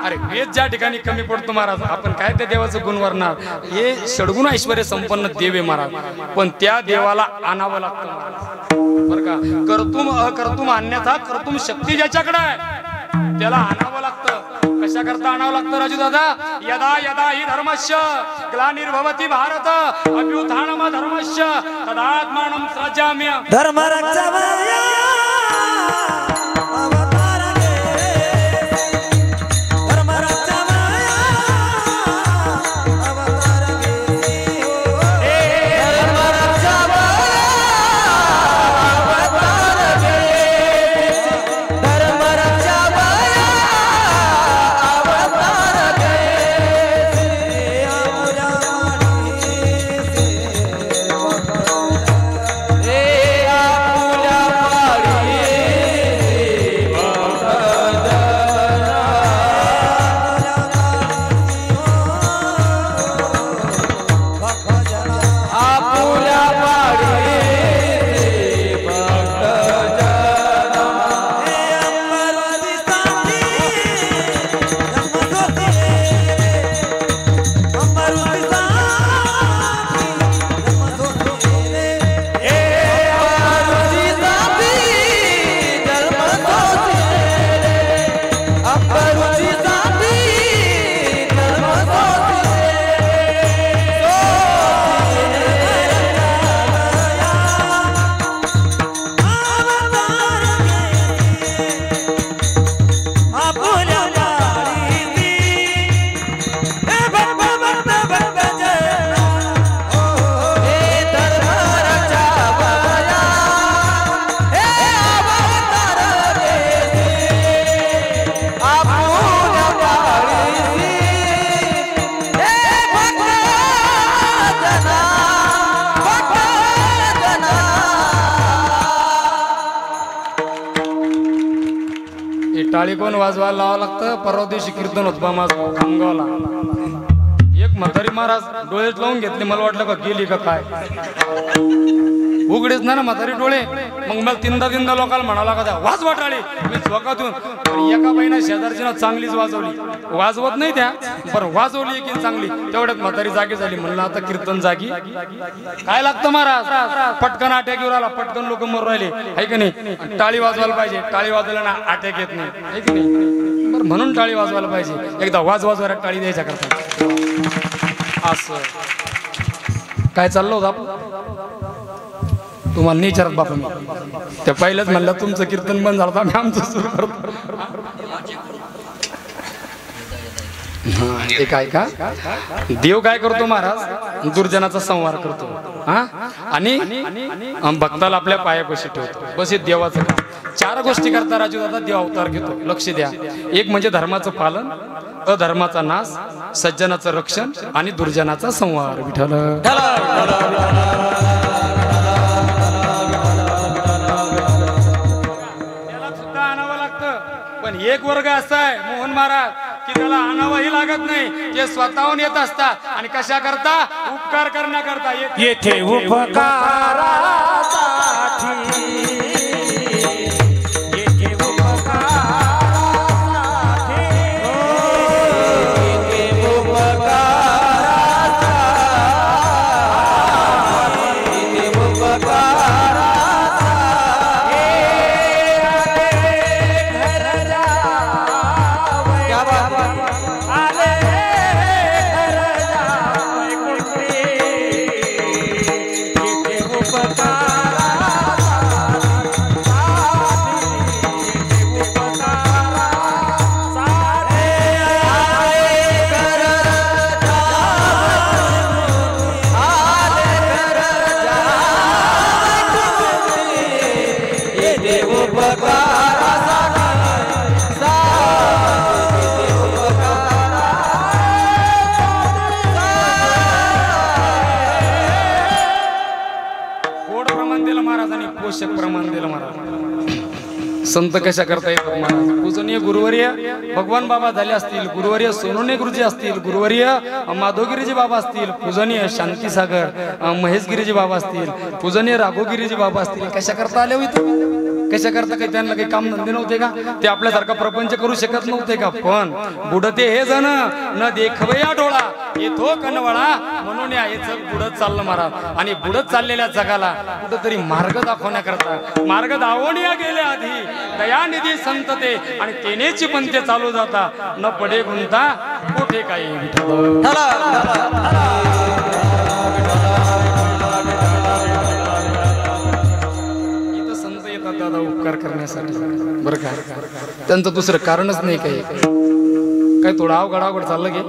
अरे वेद ज्या ठिकाणी कमी पडतो महाराज आपण काय त्या देवाचं गुण वर्णणार. हे षडगुण ऐश्वर्य संपन्न देव आहे महाराज. पण त्या देवाला आणावं लागतं बरं का. कर्तुम अकर्तुम आणण्याचा कर्तुम शक्ती ज्याच्याकडे आहे त्याला आणावं लागतं. कशा करता आणावं लागतं राजू दादा. यदा यदा हि धर्मस्य ग्लानिर्भवति भारत अभ्युत्थानम धर्मस्य तदात्मानं सृजाम्य. धर्म रक्षावया अवतार घे. धर्म रक्षावया अवतार घे. धर्म रक्षावया अवतार घे. धर्म रक्षावया अवतार घे. आपुल्या हे टाळी कोण वाजवायला लावावं लागतं. परवा दिवशी कीर्तन होत बा माझं खामगावला. एक म्हातारी महाराज डोळेच लावून घेतले. मला वाटलं का गेली का काय. उघडेच ना म्हातारी डोळे. मग मला तीनदा लोकांना म्हणाला का वाजवा टाळी. मी झोकातून एका बाईनं शेजारची चांगलीच वाजवली. वाजवत नाही त्या पण वाजवली की चांगली. तेवढ्यात म्हातारी जागी झाली. म्हणलं आता कीर्तन जागी काय लागतं महाराज. पटकन अटॅक येऊ राहिला. पटकन लोक मरू राहिले आहे की नाही. टाळी वाजवायला पाहिजे. टाळी वाजवल्या ना अटॅक येत नाही आहे की नाही. बरं म्हणून टाळी वाजवायला पाहिजे. एकदा वाजवायला टाळी द्यायच्या करता. असं काय चाललं होतं आपण तुम्हाला नाही विचारत बापा. मी त्या पहिलंच म्हणलं तुमचं कीर्तन बंद झालं आम्ही आमचं सुरू करतो. ते काय का देव काय करतो महाराज. दुर्जनाचा संहार करतो हा आणि भक्ताला आपल्या पायापाशी ठेवतो. बस हे देवाचं काम. 4 गोष्टी करता राजू दादा देव अवतार घेतो. लक्ष द्या. एक म्हणजे धर्माचं पालन, अधर्माचा नाश, सज्जनाचं रक्षण आणि दुर्जनाचा संहार. विठ्ठल पण एक वर्ग असा आहे मोहन महाराज की त्याला आणावंही लागत नाही. ते स्वतःहून येत असतात आणि कशा करता उपकार करण्याकरता येथे उपकारासाठी. संत कशा करता येतात महाराज. पूजनीय गुरुवर्य भगवान बाबा झाले असतील. गुरुवर्य सोनोने गुरुजी असतील. गुरुवर्य माधवगिरीजी बाबा असतील. पूजनीय शांतीसागर महेशगिरीजी बाबा असतील. पूजनीय राघोगिरीजी बाबा असतील. कशा करता आले होते. कशा करता काही त्यांना काही काम धंदे नव्हते का. ते आपल्यासारखा प्रपंच करू शकत नव्हते का. पण बुडते हे जण न देखवया डोळा येतो कनवळा म्हणून याचं बुडत चाललं महाराज. आणि बुडत चाललेल्या जगाला कुठंतरी मार्ग दाखवण्याकरता मार्ग दावणीया गेले आधी दयानिधी संत ते आणि तेनेची पण ते चालू जाता न पडे गुंता कुठे काही. इथं संत येतात दादा उपकार करण्यासाठी बरं का. त्यांचं दुसरं कारणच नाही काही. काय थोडं अवघड चाललं गे.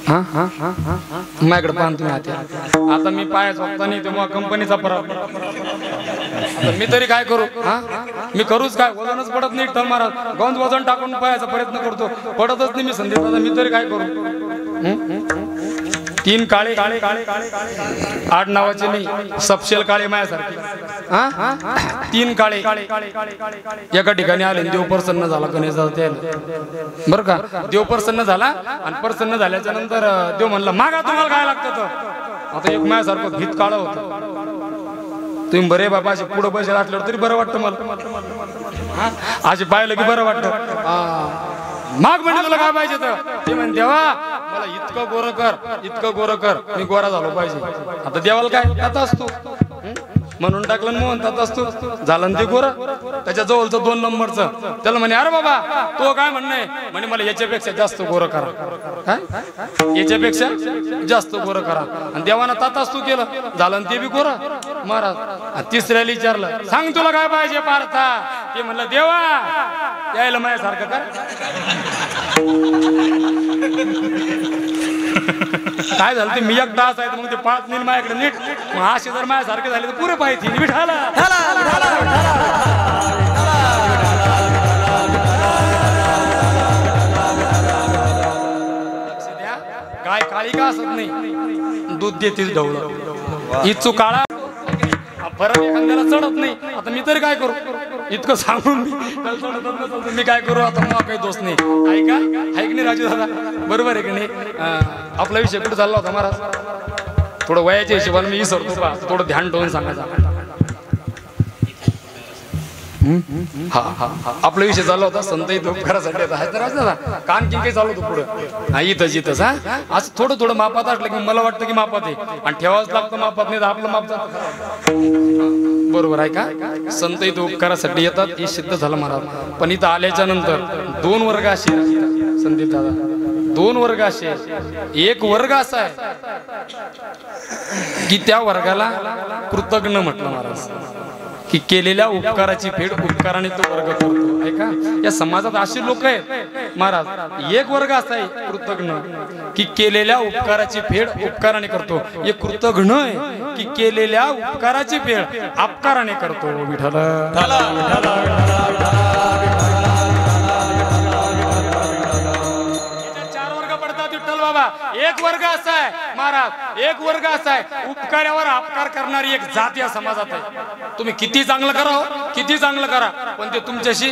हा हा हा हा माझ्याकडे पाहून तुम्ही आता मी पाया झोपता नाही तेव्हा कंपनीचा पराभव. मी तरी काय करू. हा मी करूच काय. वजनच पडत नाही. तर महाराज गंज वजन टाकून पायाचा प्रयत्न करतो. पडतच नाही. मी संदीप दादा मी तरी काय करू. 3 काळे 8 नावाचे नाही सपशेल काळे माझ्यासारखे. हा 3 काळे एका ठिकाणी आले. देव प्रसन्न झाला गणेश बरं का. देव प्रसन्न झाला आणि प्रसन्न झाल्याच्या नंतर देव म्हणला मागा तुम्हाला काय लागतं. तर आता एक माझ्यासारखं भीत काळ होतं. तुम्ही बरे बाबा असे पुढे पैसे असल्यावर तरी बरं वाटतं मला. असे पाहिलं की बरं वाटतं. माग म्हणजे तुला काय पाहिजे. तर ते म्हण देवा मला इतकं गोरं कर मी गोरा झालो पाहिजे. आता देवाला काय आता असतो म्हणून टाकलं म्हणतात असतो झालं ते गोर. त्याच्या जवळचं 2 नंबरचं त्याला म्हणे अरे बाबा तो काय म्हणणं म्हणे मला याच्यापेक्षा जास्त गोरं करा. काय याच्यापेक्षा जास्त गोरं करा. आणि देवानं तातास्तू केलं झालं ते बी गोरं. महाराज तिसऱ्याला विचारलं सांग तुला काय पाहिजे पार्था. ते म्हणलं देवा यायला माझ्यासारखं कर. काय झालं ते मी एक तास आहे मग ते 5 मिनिट माझ्याकडे नीट. मग असे जर माझ्यासारखे झाले तर पुरे पाहिजे. विठाला काय काळी का असत नाही. दूध देतीच ढवळं. इच्छू काळा फरक एखाद्याला चढत नाही. आता मी तरी काय करू. इतकं सांगून मी काय करू आता, मग काही दोष नाही. ऐका ऐक नाही राजू दादा, बरोबर आहे की नाही? आपला विषय कुठे चालला होता महाराज? थोडं वयाच्या हिशोबाने मी विसरतो का, थोडं ध्यान ठेवून सांगायचं. हा हा हा आपला विषय चालला होता संत उपकारासाठी आहेत ना राजू दादा. कान की काही चालू होतं पुढं. हा इथंच इथंच. हा असं थोडं थोडं मापात असलं की मला वाटतं की मापात आहे, आणि ठेवाच लागतं मापात, नाही तर आपलं माप जातं. बरोबर आहे का? संत इथं उपकारासाठी येतात हे सिद्ध झालं महाराज. पण इथं आल्याच्या नंतर 2 वर्ग असे संदीप दादा, 2 वर्ग असे. एक वर्ग असा आहे की त्या वर्गाला कृतज्ञ म्हटलं महाराज, की केलेल्या उपकाराची फेड उपकाराने तो वर्ग करतो. ऐका या समाजात असे लोक आहेत महाराज. एक वर्ग असा आहे कृतज्ञ, की केलेल्या उपकाराची फेड उपकाराने करतो. एक कृतज्ञ आहे की केलेल्या उपकाराची फेड अपकाराने करतो. विठ्ठल बाबा. एक वर्ग असा आहे महाराज, एक वर्ग असा आहे उपकारावर अपकार करणारी एक जात या समाजात आहे. तुम्ही किती चांगलं करा, किती चांगलं करा, पण ते तुमच्याशी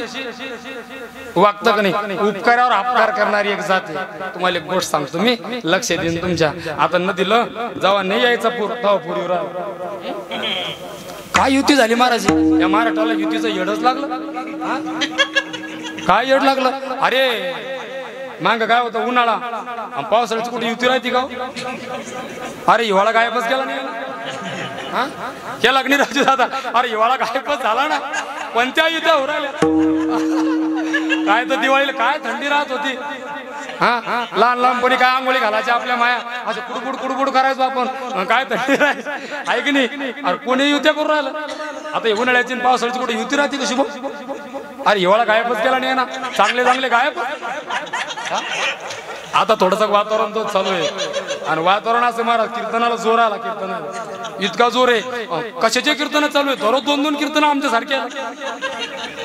वागतं का नाही? उपकारावर अपकार करणारी एक जात आहे. तुम्हाला एक गोष्ट सांगतो मी, लक्ष देईन तुमच्या. आता न दिलं जेव्हा नाही यायचा पूर, तेव्हा पुरीवर काय युती झाली महाराज. या महाराष्ट्राला युतीचं येडच लागलं. काय येड लागलं? अरे मांग काय होतं उन्हाळा, पावसाळ्याची कुठे युती राहते का? अरे हिवाळा गायबच गेला नाही हा केला नाही राजू दादा. अरे हिवाळा गायबच झाला ना. कोणत्या युत्या हो राहिल्या? काय तर दिवाळीला काय थंडी राहत होती. हा लहान लहानपणी काय आंघोळी घालायची आपल्या माया, असं कुडबुड कुडबुड करायचो आपण. काय थंडी राहायची आहे की नाही? अरे कोणी युत्या करून राहिलं. आता उन्हाळ्याची पावसाळ्याची कुठे युती राहते का शुभ? अरे हिवाळा गायबच केला नाही ना. चांगले चांगले गायब. आता थोडस वातावरण तो चालू आहे, आणि वातावरण असं महाराज कीर्तनाला जोर आला. कीर्तनाला इतका जोर आहे, कशाचे कीर्तन चालू आहे? दररोज 2-2 कीर्तन आमच्यासारख्या.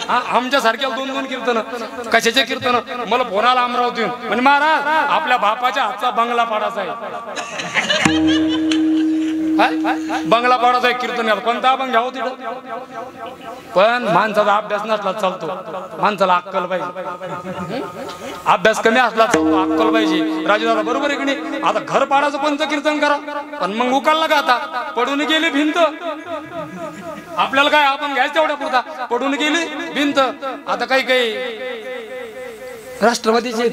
हा आमच्यासारख्या 2-2 कीर्तन. कशाचे कीर्तन? मला फोन आला अमरावतीहून, म्हणजे महाराज आपल्या बापाच्या हातचा बंगला पाडायचा आहे. बंगला पाडायचा आहे कीर्तनाला. कोणता अभंग घ्यावं तिथं? पण माणसाचा अभ्यास नसला चालतो, माणसाला अक्कल पाहिजे. अभ्यास कमी असला चालतो, अक्कल पाहिजे. राजूदादा बरोबर आहे की नाही? आता घर पाडायचं कोणतं कीर्तन करा, पण मग उकालला का? आता पडून गेली भिंत. आपल्याला काय आपण घ्यायचं तेवढ्या पुरता, पडून गेली भिंत. आता काही काही राष्ट्रवादीचे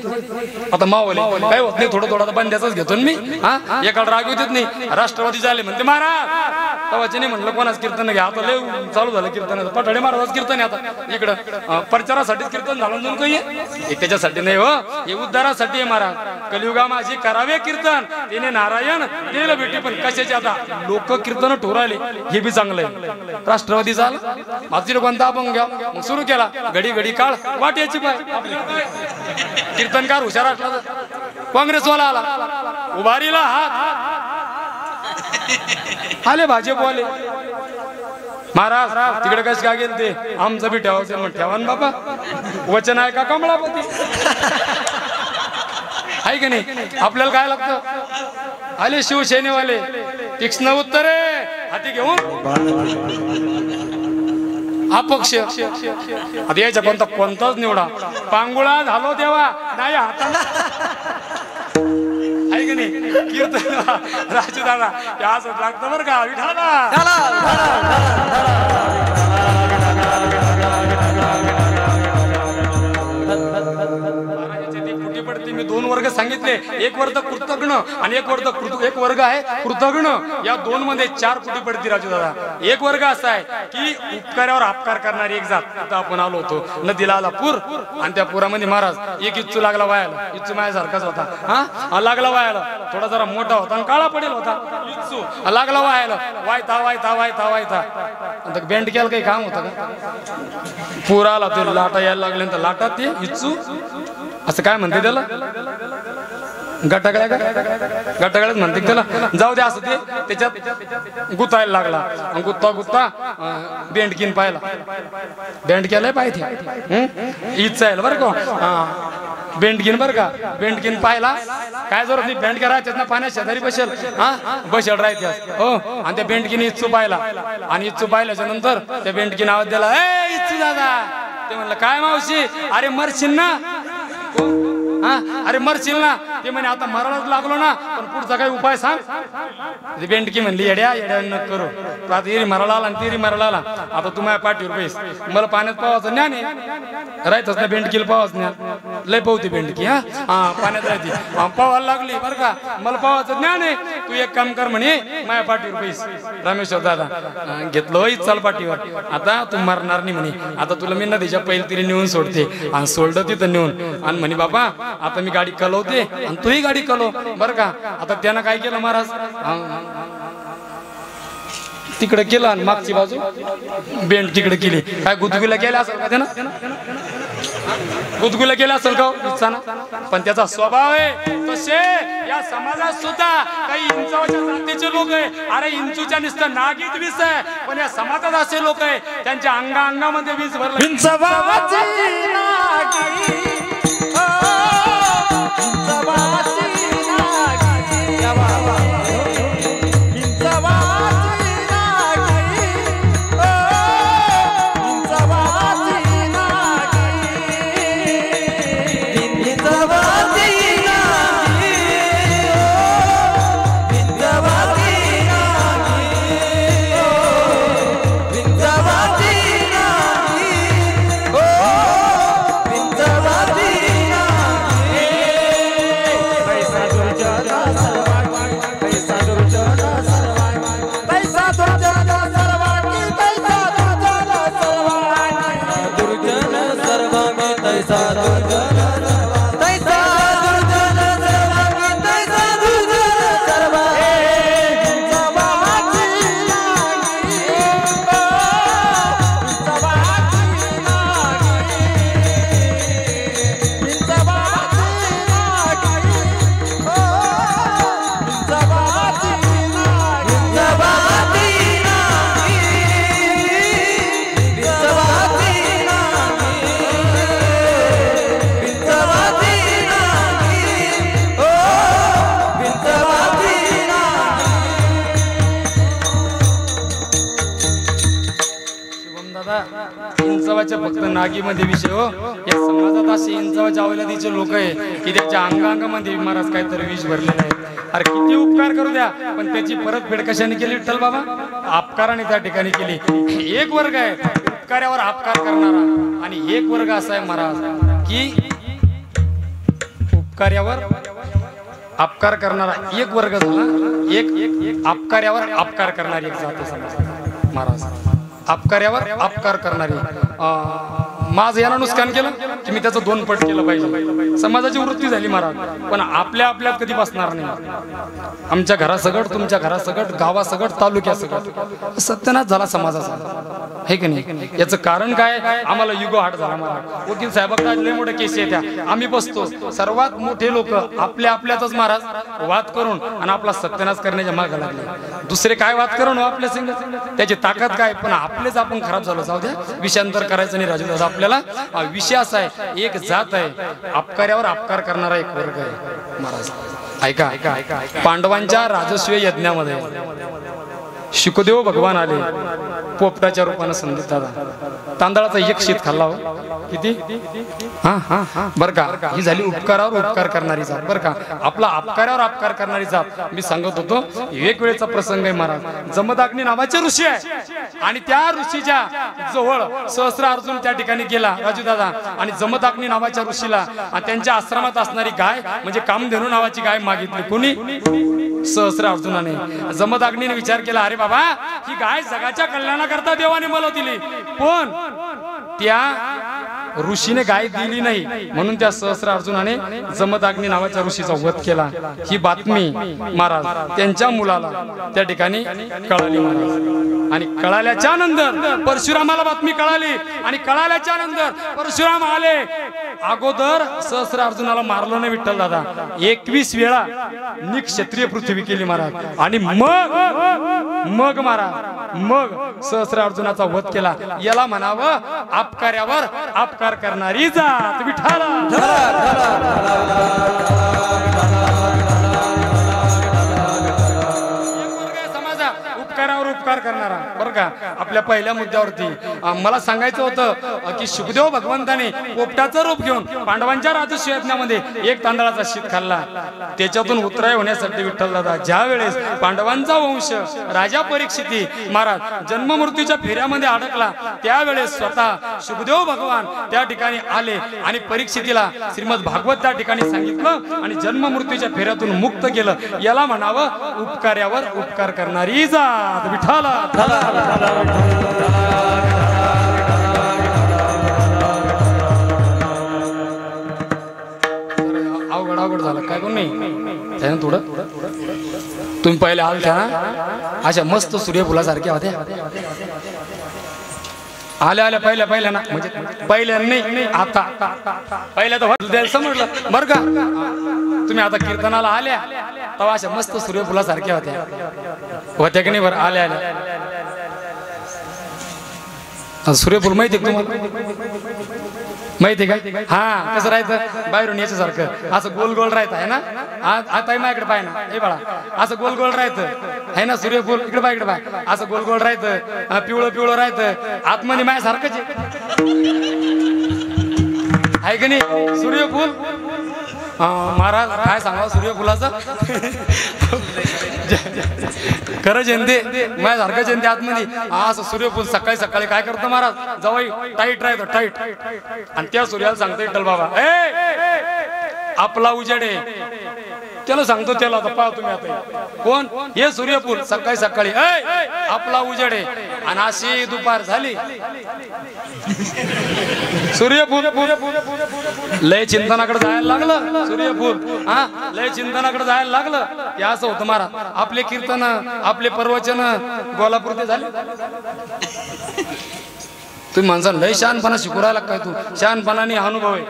आता मावले काय होत नाही, थोडं थोडं बंद्याच घेतो मी. हा एकाला राग येत नाही. राष्ट्रवादी झाले म्हणते महाराज, तवाचे नाही म्हणलं कोणाच कीर्तन घ्या. आता लय चालू झालं कीर्तन. पठाडे महाराज कीर्तन आहे आता इकडं. प्रचारासाठीच कीर्तन झालं दोन काही हे त्याच्यासाठी नाही हो, हे उद्धारासाठी आहे महाराज. कलियुगा माझी करावे कीर्तन, तिने नारायण दिलं भेटी. पण कशाचे? आता लोक कीर्तन ठोराले, हे बी चांगलं आहे. राष्ट्रवादी झालं माझी कोणता आपण घ्या, मग सुरू केला. घडी घडी काळ वाट याची पाय. कीर्तनकार हुशार असला तर काँग्रेसवाला आला, उभारीला हात आले भाजपवाले. महाराज तिकडे कस काय गेले ते? आमचं बी ठेवायचं. मग ठेवा ना बाबा, वचन आहे का कमळापती? आहे की नाही? आपल्याला काय लागतं? आले शिवसेनेवाले, तीक्ष्ण उत्तरे हाती घेऊन अपक्ष. आता यायचा कोणता कोणताच निवडा. पांगुळा झालो तेव्हा नाही हाताला. आहे की नाही? कीर्तन राजू दादा असं लागतं बरं का? विठाला मी 2 वर्ग सांगितले. एक वर्ग कृतज्ञ आणि एक वर्ग आहे कृतज्ञ. या 2 मध्ये 4 कुटी पडती राजू दादा. एक वर्ग असा आहे की उपकारावर अपकार करणारी एक जात. आता आपण आलो होतो, नदीला आला पूर, आणि त्या पुरामध्ये महाराज एक इच्चू लागला वायाला. इच्चू माझ्यासारखाच होता. हा लागला वायाला, थोडा जरा मोठा होता आणि काळा पडेल होता. इच्चू लागला वायाला, वायता वायता वायता वायता. आता बेंड केलं काही काम होतं का? पूर आला, ते लाटा यायला लागल्यानंतर लाटात ते इच्चू असं काय म्हणते त्याला, गटागळ्याच म्हणते त्याला. जाऊ दे, असं ते त्याच्यात गुतायला लागला. गुत्ता गुत्ता बेंडकीन पाहिला. बेंड केलाय पाहिजे इच्छा आहे बरं का. बेंडकीन बर का बेंडकीन पाहिला काय जरूर नाही बेंडक्या राहतात ना पाण्यात शेजारी बसेल हा बसेल राहत्यात हो आणि त्या बेंडकीने इच्छू पाहिला आणि इच्छू पाहिल्याच्या नंतर त्या बेंडकीने आवाज दिला ए इच्छू दादा ते म्हणलं काय मावशी अरे मरशील ना हा अरे मरशील ना ते म्हणे आता मरायलाच लागलो ना पण पुढचा काही उपाय सांग बेंडकी म्हणली येड्या येड्या न करू आता तिरी मरायला आला आणि तिरी मरायला आला आता तू माझ्या पाठीवर पैस मला पाण्यात पावायचं ज्ञान आहे राहतच ना बेंडकीला पावाच ज्ञान लय पावती बेंडकी हा पाण्यात राहते पावायला लागली बरं का मला पावायचं ज्ञान आहे तू एक काम कर म्हणे माझ्या पाठीवर पैस रामेश्वर दादा घेतलो चाल पाठीवर आता तू मरणार नाही म्हणे आता तुला मी नदीच्या पहिले तिरी नेऊन सोडते आणि सोडलं तिथं नेऊन आणि म्हणे बाबा आता मी गाडी कलवते आणि तूही गाडी कलव बर का आता त्यानं काय केलं महाराज तिकडे केलं आणि मागची बाजू बेंड तिकडे केली काय गुदगुला केला असेल का त्यानं गुदगुला केला असेल का पण त्याचा स्वभाव आहे तसे या समाजात सुद्धा काही इंचाच्या जातीचे लोक आहे अरे इंचूच्या नुसतं नागीत वीस आहे पण या समाजात असे लोक आहे त्यांच्या अंगामध्ये वीज भरलं फक्त नागीमध्ये विषय हो या समाजात असे इंचावाच्या अवलादीचे लोक आहे की त्याच्या अंगामध्ये महाराज काहीतरी विष भरलेलं आहे अरे किती उपकार करू द्या पण त्याची परतफेड कशाने केली विठ्ठल बाबा अपकाराने त्या ठिकाणी केली एक वर्ग आहे उपकार्यावर अपकार करणारा आणि एक वर्ग असा आहे महाराज की उपकार्यावर अपकार करणारा एक वर्ग झाला एक अपकार्यावर अपकार करणारी एक जात समाज महाराज अपकार्यावर अपकार करणारी माझं यानं नुकसान केलं की मी त्याचं दोन पट केलं पाहिजे समाजाची वृत्ती झाली महाराज पण आपल्या आपल्यात कधी बसणार नाही आमच्या घरासगट तुमच्या घरासगट गावासगट तालुक्यासगट सत्यानाश झाला समाजाचा हे की नाही याचं कारण काय आम्हाला युगो हाट झाला महाराज वकील साहेबांना लय मोठे केस येत्या आम्ही बसतो सर्वात मोठे लोक आपल्या आपल्यातच महाराज वाद करून आणि आपला सत्यानाश करण्याच्या मागे लागले दुसरे काय वाद करून आपल्या संग त्याची ताकद काय पण आपलेच आपण खराब झालो जाऊ द्या विषयांतर करायचं नाही राजू दादा आपल्याला विषय असा आहे एक जात आहे अपकार्यावर अपकार करणारा एक वर्ग आहे महाराज ऐका पांडवांच्या राजस्व यज्ञामध्ये शुकदेव भगवान आले पोपटाच्या रूपानं संदेश दादा तांदळाचा एक शीत खाल्ला हो किती बर का ही झाली उपकारावर उपकार करणारी जात बर का आपला अपकारावर अपकार करणारी जात मी सांगत होतो एक वेळेचा प्रसंग आहे महाराज जमदाग्नी नावाचे ऋषी आहे आणि त्या ऋषीच्या जवळ सहस्र अर्जुन त्या ठिकाणी गेला राजू दादा आणि जमदाग्नी नावाच्या ऋषीला त्यांच्या आश्रमात असणारी गाय म्हणजे कामधेनू नावाची गाय मागितली कोणी सहस्र अर्जुनाने जमदाग्नीने विचार केला अरे बाबा ही गाय जगाच्या कल्याणाकरता देवाने मला दिली पण त्या ऋषीने गाय दिली नाही म्हणून त्या सहस्र अर्जुनाने जमदाग्नी नावाच्या ऋषीचा वध केला ही बातमी महाराज त्यांच्या मुलाला त्या ठिकाणी कळाली महाराज आणि कळाल्याच्या नंतर परशुरामाला बातमी कळाली आणि कळाल्याच्या नंतर परशुराम आले अगोदर सहस्र अर्जुनाला मारलं नाही विठ्ठल दादा 21 वेळा निक्षत्रिय पृथ्वी केली महाराज आणि मग महाराज मग सहस्रार्जुनाचा वध केला. याला म्हणावं अपकार्यावर अपकार करणारी जात विठाला. उपकारावर उपकार करणारा. बरं का, आपल्या पहिल्या मुद्द्यावरती मला सांगायचं होतं की शुकदेव भगवंताने पोपटाचं रूप घेऊन पांडवांच्या राजस्व यज्ञामध्ये एक तांदळाचा शीत खाल्ला. त्याच्यातून उतराय होण्यासाठी विठ्ठल दादा ज्या वेळेस पांडवांचा वंश राजा परीक्षिती महाराज जन्म मृत्यूच्या फेऱ्यामध्ये अडकला, त्यावेळेस स्वतः शुकदेव भगवान त्या ठिकाणी आले आणि परीक्षितीला श्रीमद भागवत त्या ठिकाणी सांगितलं आणि जन्म मृत्यूच्या फेऱ्यातून मुक्त केलं. याला म्हणावं उपकार्यावर उपकार करणारी जात विठाला. अवघड झालं काय कोण नाही थोडं. तुम्ही पहिले आलत्या ना अशा मस्त सूर्यफुलासारख्या होत्या. आल्या पहिल्या ना म्हणजे पहिल्या नाही आता पहिल्या तर समजलं बरं का. तुम्ही आता कीर्तनाला आल्या तेव्हा अशा मस्त सूर्यफुलासारख्या होत्या की नाही. बरं आल्या सूर्यफूल माहिती आहे तुम्हाला? माहिती का? हा कसं राहायचं बाहेरून याच्यासारखं असं गोल गोल राहायचं आहे ना. आता माझ्याकडे पाय ना हे बाळा असं गोल गोल राहायचं आहे ना सूर्यफूल. इकडे पाय इकडे पाय असं गोल गोल राहायचं पिवळं राहायचं आतमध्ये माझ्यासारखंच आहे की नाही सूर्यफूल. महाराज काय सांगा सूर्यफुलाचं खरं जयंती माझ्यासारखं जयंती आतमध्ये असं सूर्यफूल सकाळी सकाळी काय करतो महाराज जवळ टाईट राहतं टाईट आणि त्या सूर्याला सांगतो विठ्ठल बाबा आपला उजेडे त्याला सांगतो त्याला आता पाहा तुम्ही आता कोण हे सूर्यफूल सकाळी सकाळी आपला उजेडे आणि अशी दुपार झाली सूर्यफूल लय चिंतनाकडे जायला लागलं सूर्यफूल हा लय चिंतनाकडे जायला लागलं की असं होतं महाराज. आपले कीर्तन आपले प्रवचन गोलापुरते झाले. तुम्ही माणसाला लय शहाणपणा शिकू राहिला काय तू शहाणपणाने अनुभव आहे.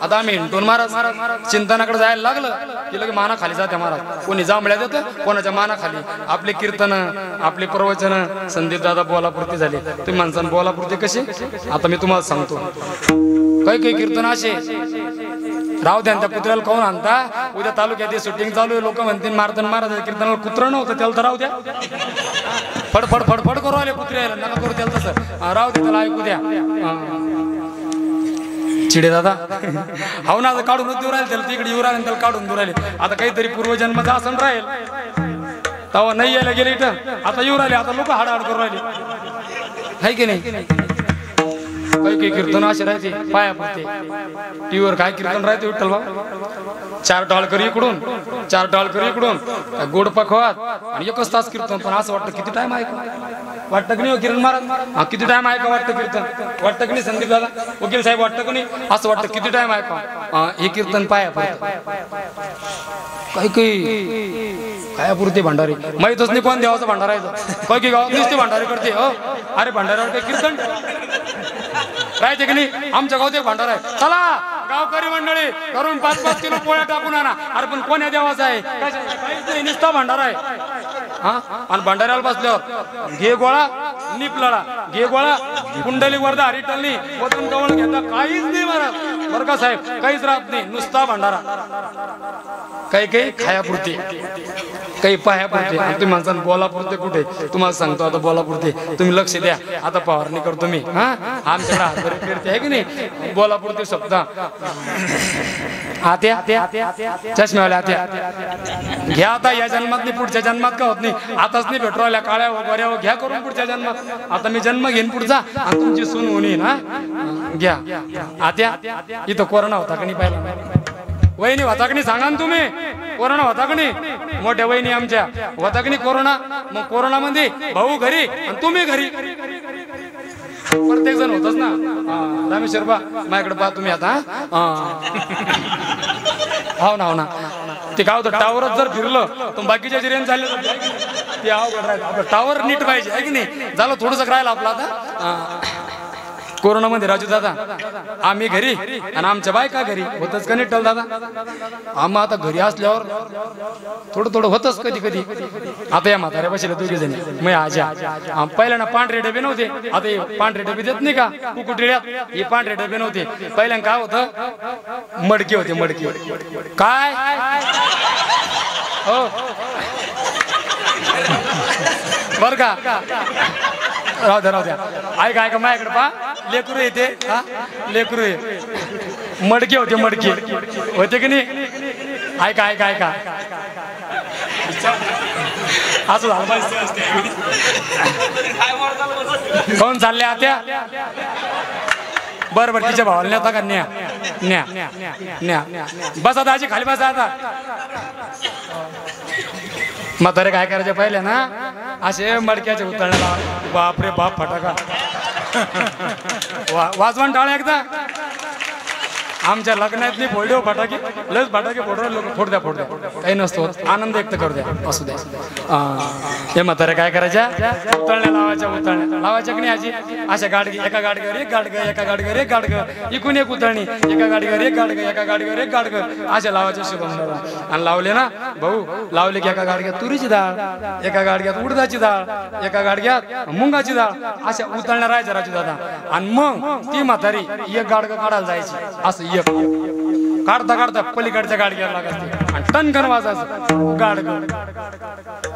आता आम्ही हिंडून महाराज चिंतनाकडे जायला लागलं की लगे माना खाली जाते महाराज. कोणी जांभळ्या देतं कोणाच्या माना खाली. आपले कीर्तन आपले प्रवचन संदीप दादा बोलापुरते झाले. तुम्ही माणसानं बोलापुरते कसे आता मी तुम्हाला सांगतो. काही कीर्तन असे राहू द्या त्या कुत्र्याला कोण आणता उद्या तालुक्यात शूटिंग चालू आहे लोक म्हणतील मारतन महाराज कीर्तनाला कुत्रं नव्हतं त्याला तर राहू द्या फडफड फडफड करू आले कुत्र्याला नका करू त्याला तसं राहू दे त्याला ऐकू द्या. चिडे दादा हो ना आता काढून देऊ राहिले त्याला तिकडे येऊ राहिले त्याला काढून देऊ राहिले. आता काहीतरी पूर्वजन्माचा आसन राहील तेव्हा नाही यायला गेले इथं आता येऊ राहिले. आता लोक हाडाहाड करू राहिले आहे की नाही. काही कीर्तन असे राहायचे पाया पडते टीव्हीवर काय कीर्तन राहते विठ्ठल बाबा 4 टाळकर इकडून 4 टाळकर इकडून गोड पखवात आणि 1 तास कीर्तन. पण असं वाटतं किती टाइम आहे वाटतं की नाही किरण महाराज किती टाइम आहे का वाटतं कीर्तन वाटतं की नाही संदीप दादा वकील साहेब वाटतं की नाही असं वाटतं किती टाइम आहे का हे कीर्तन पाया काही काय पुरते भंडारी माहितच नाही कोण देवाचा भंडारा आहे. काही गावात नुसते भंडारी करते हो. अरे भंडाऱ्यावर काही कीर्तन राहायचे की नाही. आमच्या गावात एक भंडारा आहे चला गावकरी मंडळी करून 5-5 किलो पोळ्या टाकून आणा. अरे पण कोण्या देवाचा आहे नुसता भंडारा आहे. हा आणि भंडाऱ्याला बसल्यावर घे गोळा निपलळा घे गोळा कुंडली वरदा हरिटलनी वतन कवळ घेता काहीच नाही महाराज बरं का साहेब काहीच राहत नाही नुसता भंडारा. काही खायापुरते काही पायापुरते. तुम्ही माणसानं बोलापुरते कुठे तुम्हाला सांगतो आता बोलापुरते तुम्ही लक्ष द्या. आता फवारणी करतो मी हा आमच्याकडे हातभरी फिरते आहे की नाही बोलापुरते स्वतः आत्या चष्म्यावाल्या आत्या घ्या आता या जन्मात नाही पुढच्या जन्मात का होत नाही आताच नाही भेटू राहिल्या काळ्या वगैरे घ्या करून पुढच्या जन्मात. आता मी जन्म घेईन पुढचा आणि तुमची सून होणी ना घ्या. आत्या इथं कोरोना होता का नाही पाहिला वहिनी होता का नाही सांगा ना तुम्ही कोरोना होता का नाही मोठ्या वहिनी आमच्या होता का नाही कोरोना. मग कोरोना मध्ये भाऊ घरी आणि तुम्ही घरी प्रत्येक जण होतच ना. रामेश्वर बा माझ्याकडे पहा तुम्ही आता हो ना ते काय होतं टावरच जर फिरलं तर बाकीच्या जे रेंज झाले ते अवघड राहिलं. टावर नीट पाहिजे आहे की नाही झालं थोडंसं राहिलं आपलं आता कोरोनामध्ये राजू दादा आम्ही घरी आणि आमच्या बायका घरी होतच का नाही टल दादा. आम्हा आता घरी असल्यावर थोडं थोडं होतच कधी कधी. आता या म्हाताऱ्या बसले दोघी जणी मग आजा पहिल्या ना पांढरे डबे नव्हते, आता हे पांढरे डबे देत नाही का कुकुटिळ्यात, हे पांढरे डबे नव्हते. पहिल्या काय होतं मडके होते, मडके काय हो बर का. राहू द्या राहू द्या. ऐका ऐका माझ्याकडे पा लेकरू येते हा लेकरू आहे. मडके होते, मडके होते की नाही. ऐका ऐका ऐका असं झालं कोण चालले आत्या. बर बर तिच्या भावाला नेता का न्या न्या न्या बसा दाजी खाली बसा. आता म्हातारे काय करायचे पहिले ना असे मडक्याचे उतरण्याला बापरे बाप फटाका वाजवण टाळा एकदा. आमच्या लग्नातली फोडले फटाके लस फटाके फोडले लोक फोड द्या काही नसतो. आनंद व्यक्त करू द्या असू द्या. हे म्हातारे काय करायच्या उतरण्या लावायच्या उतरण्या लावायच्या की नाही आजी. अशा गाडगे एका गाडीवर एक गाडग एका गाडीवर एक गाडग इकून एक उतरणी एका गाडीवर एक गाडग एका गाडीवर एक गाडग अशा लावायच्या शुभमला. आणि लावले ना भाऊ लावले की एका गाडग्यात तुरीची डाळ, एका गाडग्यात उडदाची डाळ, एका गाडग्यात मुंगाची डाळ अशा उतरण्या राहायच्या राजू दादा. आणि मग ती म्हातारी एक गाडग काढायला जायची असं काढता काढता पलीकडच्या गाडग्याला लागायची आणि टनकन वाजायचं गाडग.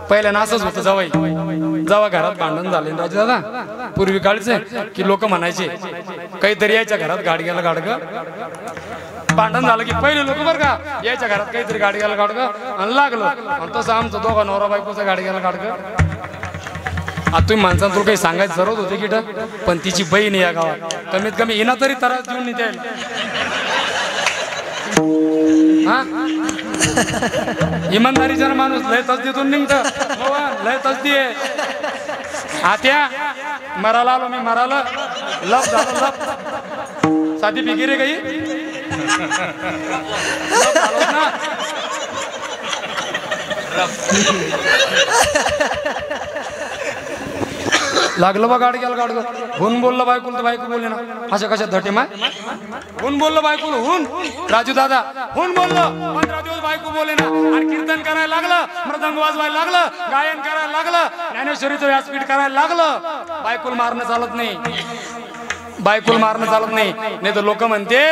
पहिल्यानं असंच होतं जवाई जेव्हा घरात भांडण झाले राजू दादा पूर्वी काळचे की लोक म्हणायचे काहीतरी यायच्या घरात गाडग्याला गाडग. भांडण झालं की पहिले लोक बरं का यायच्या घरात काहीतरी गाडग्याला गाडग आणि लागलं. आणि तसं आमचं दोघा नवरा बायकोचा गाडग्याला गाडग. आता तुम्ही माणसांना तुला काही सांगायचं जरूर होते की पण तिची बहीण या गावात कमीत कमी हिना तरी त्रास देऊन नाही द्यायला. इमानदारीचा माणूस लय तसदीतून निघत लय तसदी आहे. आत्या मराला आलो मी मराला लप झालो लप साधी बिगिरे काही ना लागलं बा गाडी गेला गाडग हुन बोललं बायकुल तर बायको बोलले ना अशा कशा धटे माय. हुन बोललं बायकुल हुन राजू दादा हुन बोललं 15 दिवस बायको बोले ना. आणि कीर्तन करायला लागलं, मृदंग वाजवायला लागलं, गायन करायला लागलं, ज्ञानेश्वरीचं व्यासपीठ करायला लागलं. बायकुल मारणं चालत नाही, बायकुल मारणं चालत नाही. नाही तर लोक म्हणते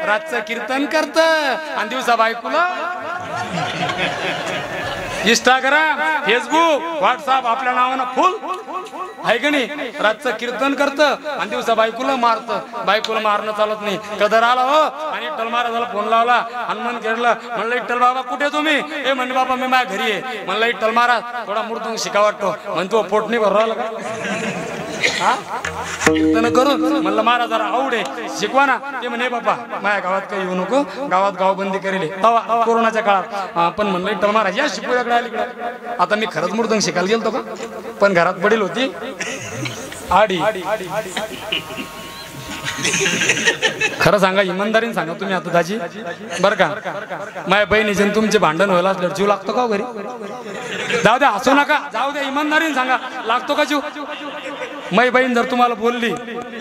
रातचं कीर्तन करत आणि दिवसा बायकोला इंस्टाग्राम फेसबुक व्हॉट्सअप आपल्या नावानं फुल आहे का नाही. रातचं कीर्तन करतं आणि दिवसा बायकोला मारतं. बायकोला मारणं चालत नाही. कदर आला हो आणि विठ्ठल महाराजाला फोन लावला हनुमान घेरला म्हणलं विठ्ठल बाबा कुठे तुम्ही. हे म्हणले बाबा मी माझ्या घरी आहे. म्हणलं विठ्ठल महाराज थोडा मृदंग शिका वाटतो. म्हणतो पोट नाही भर राहिला का कीर्तन करून. म्हणलं महाराज जरा आवडे शिकवा ना. ते म्हणे बाबा माझ्या गावात काही येऊ नको, गावात गावबंदी करेल तेव्हा कोरोनाच्या काळात. पण म्हणलं विठ्ठल महाराज या शिकूयाकडे अलीकडे. आता मी खरंच मृदंग शिकायला गेलतो का पण घरात पडेल होती आडी. खरं सांगा इमानदारीने सांगा तुम्ही आता दाजी बरं का माझ्या बहिणीचे तुमचे भांडण व्हायला असल्यावर जीव लागतो का घरी. जाऊ द्या हसू नका जाऊ द्या इमानदारीने सांगा लागतो का जीव. माझी बहीण जर तुम्हाला बोलली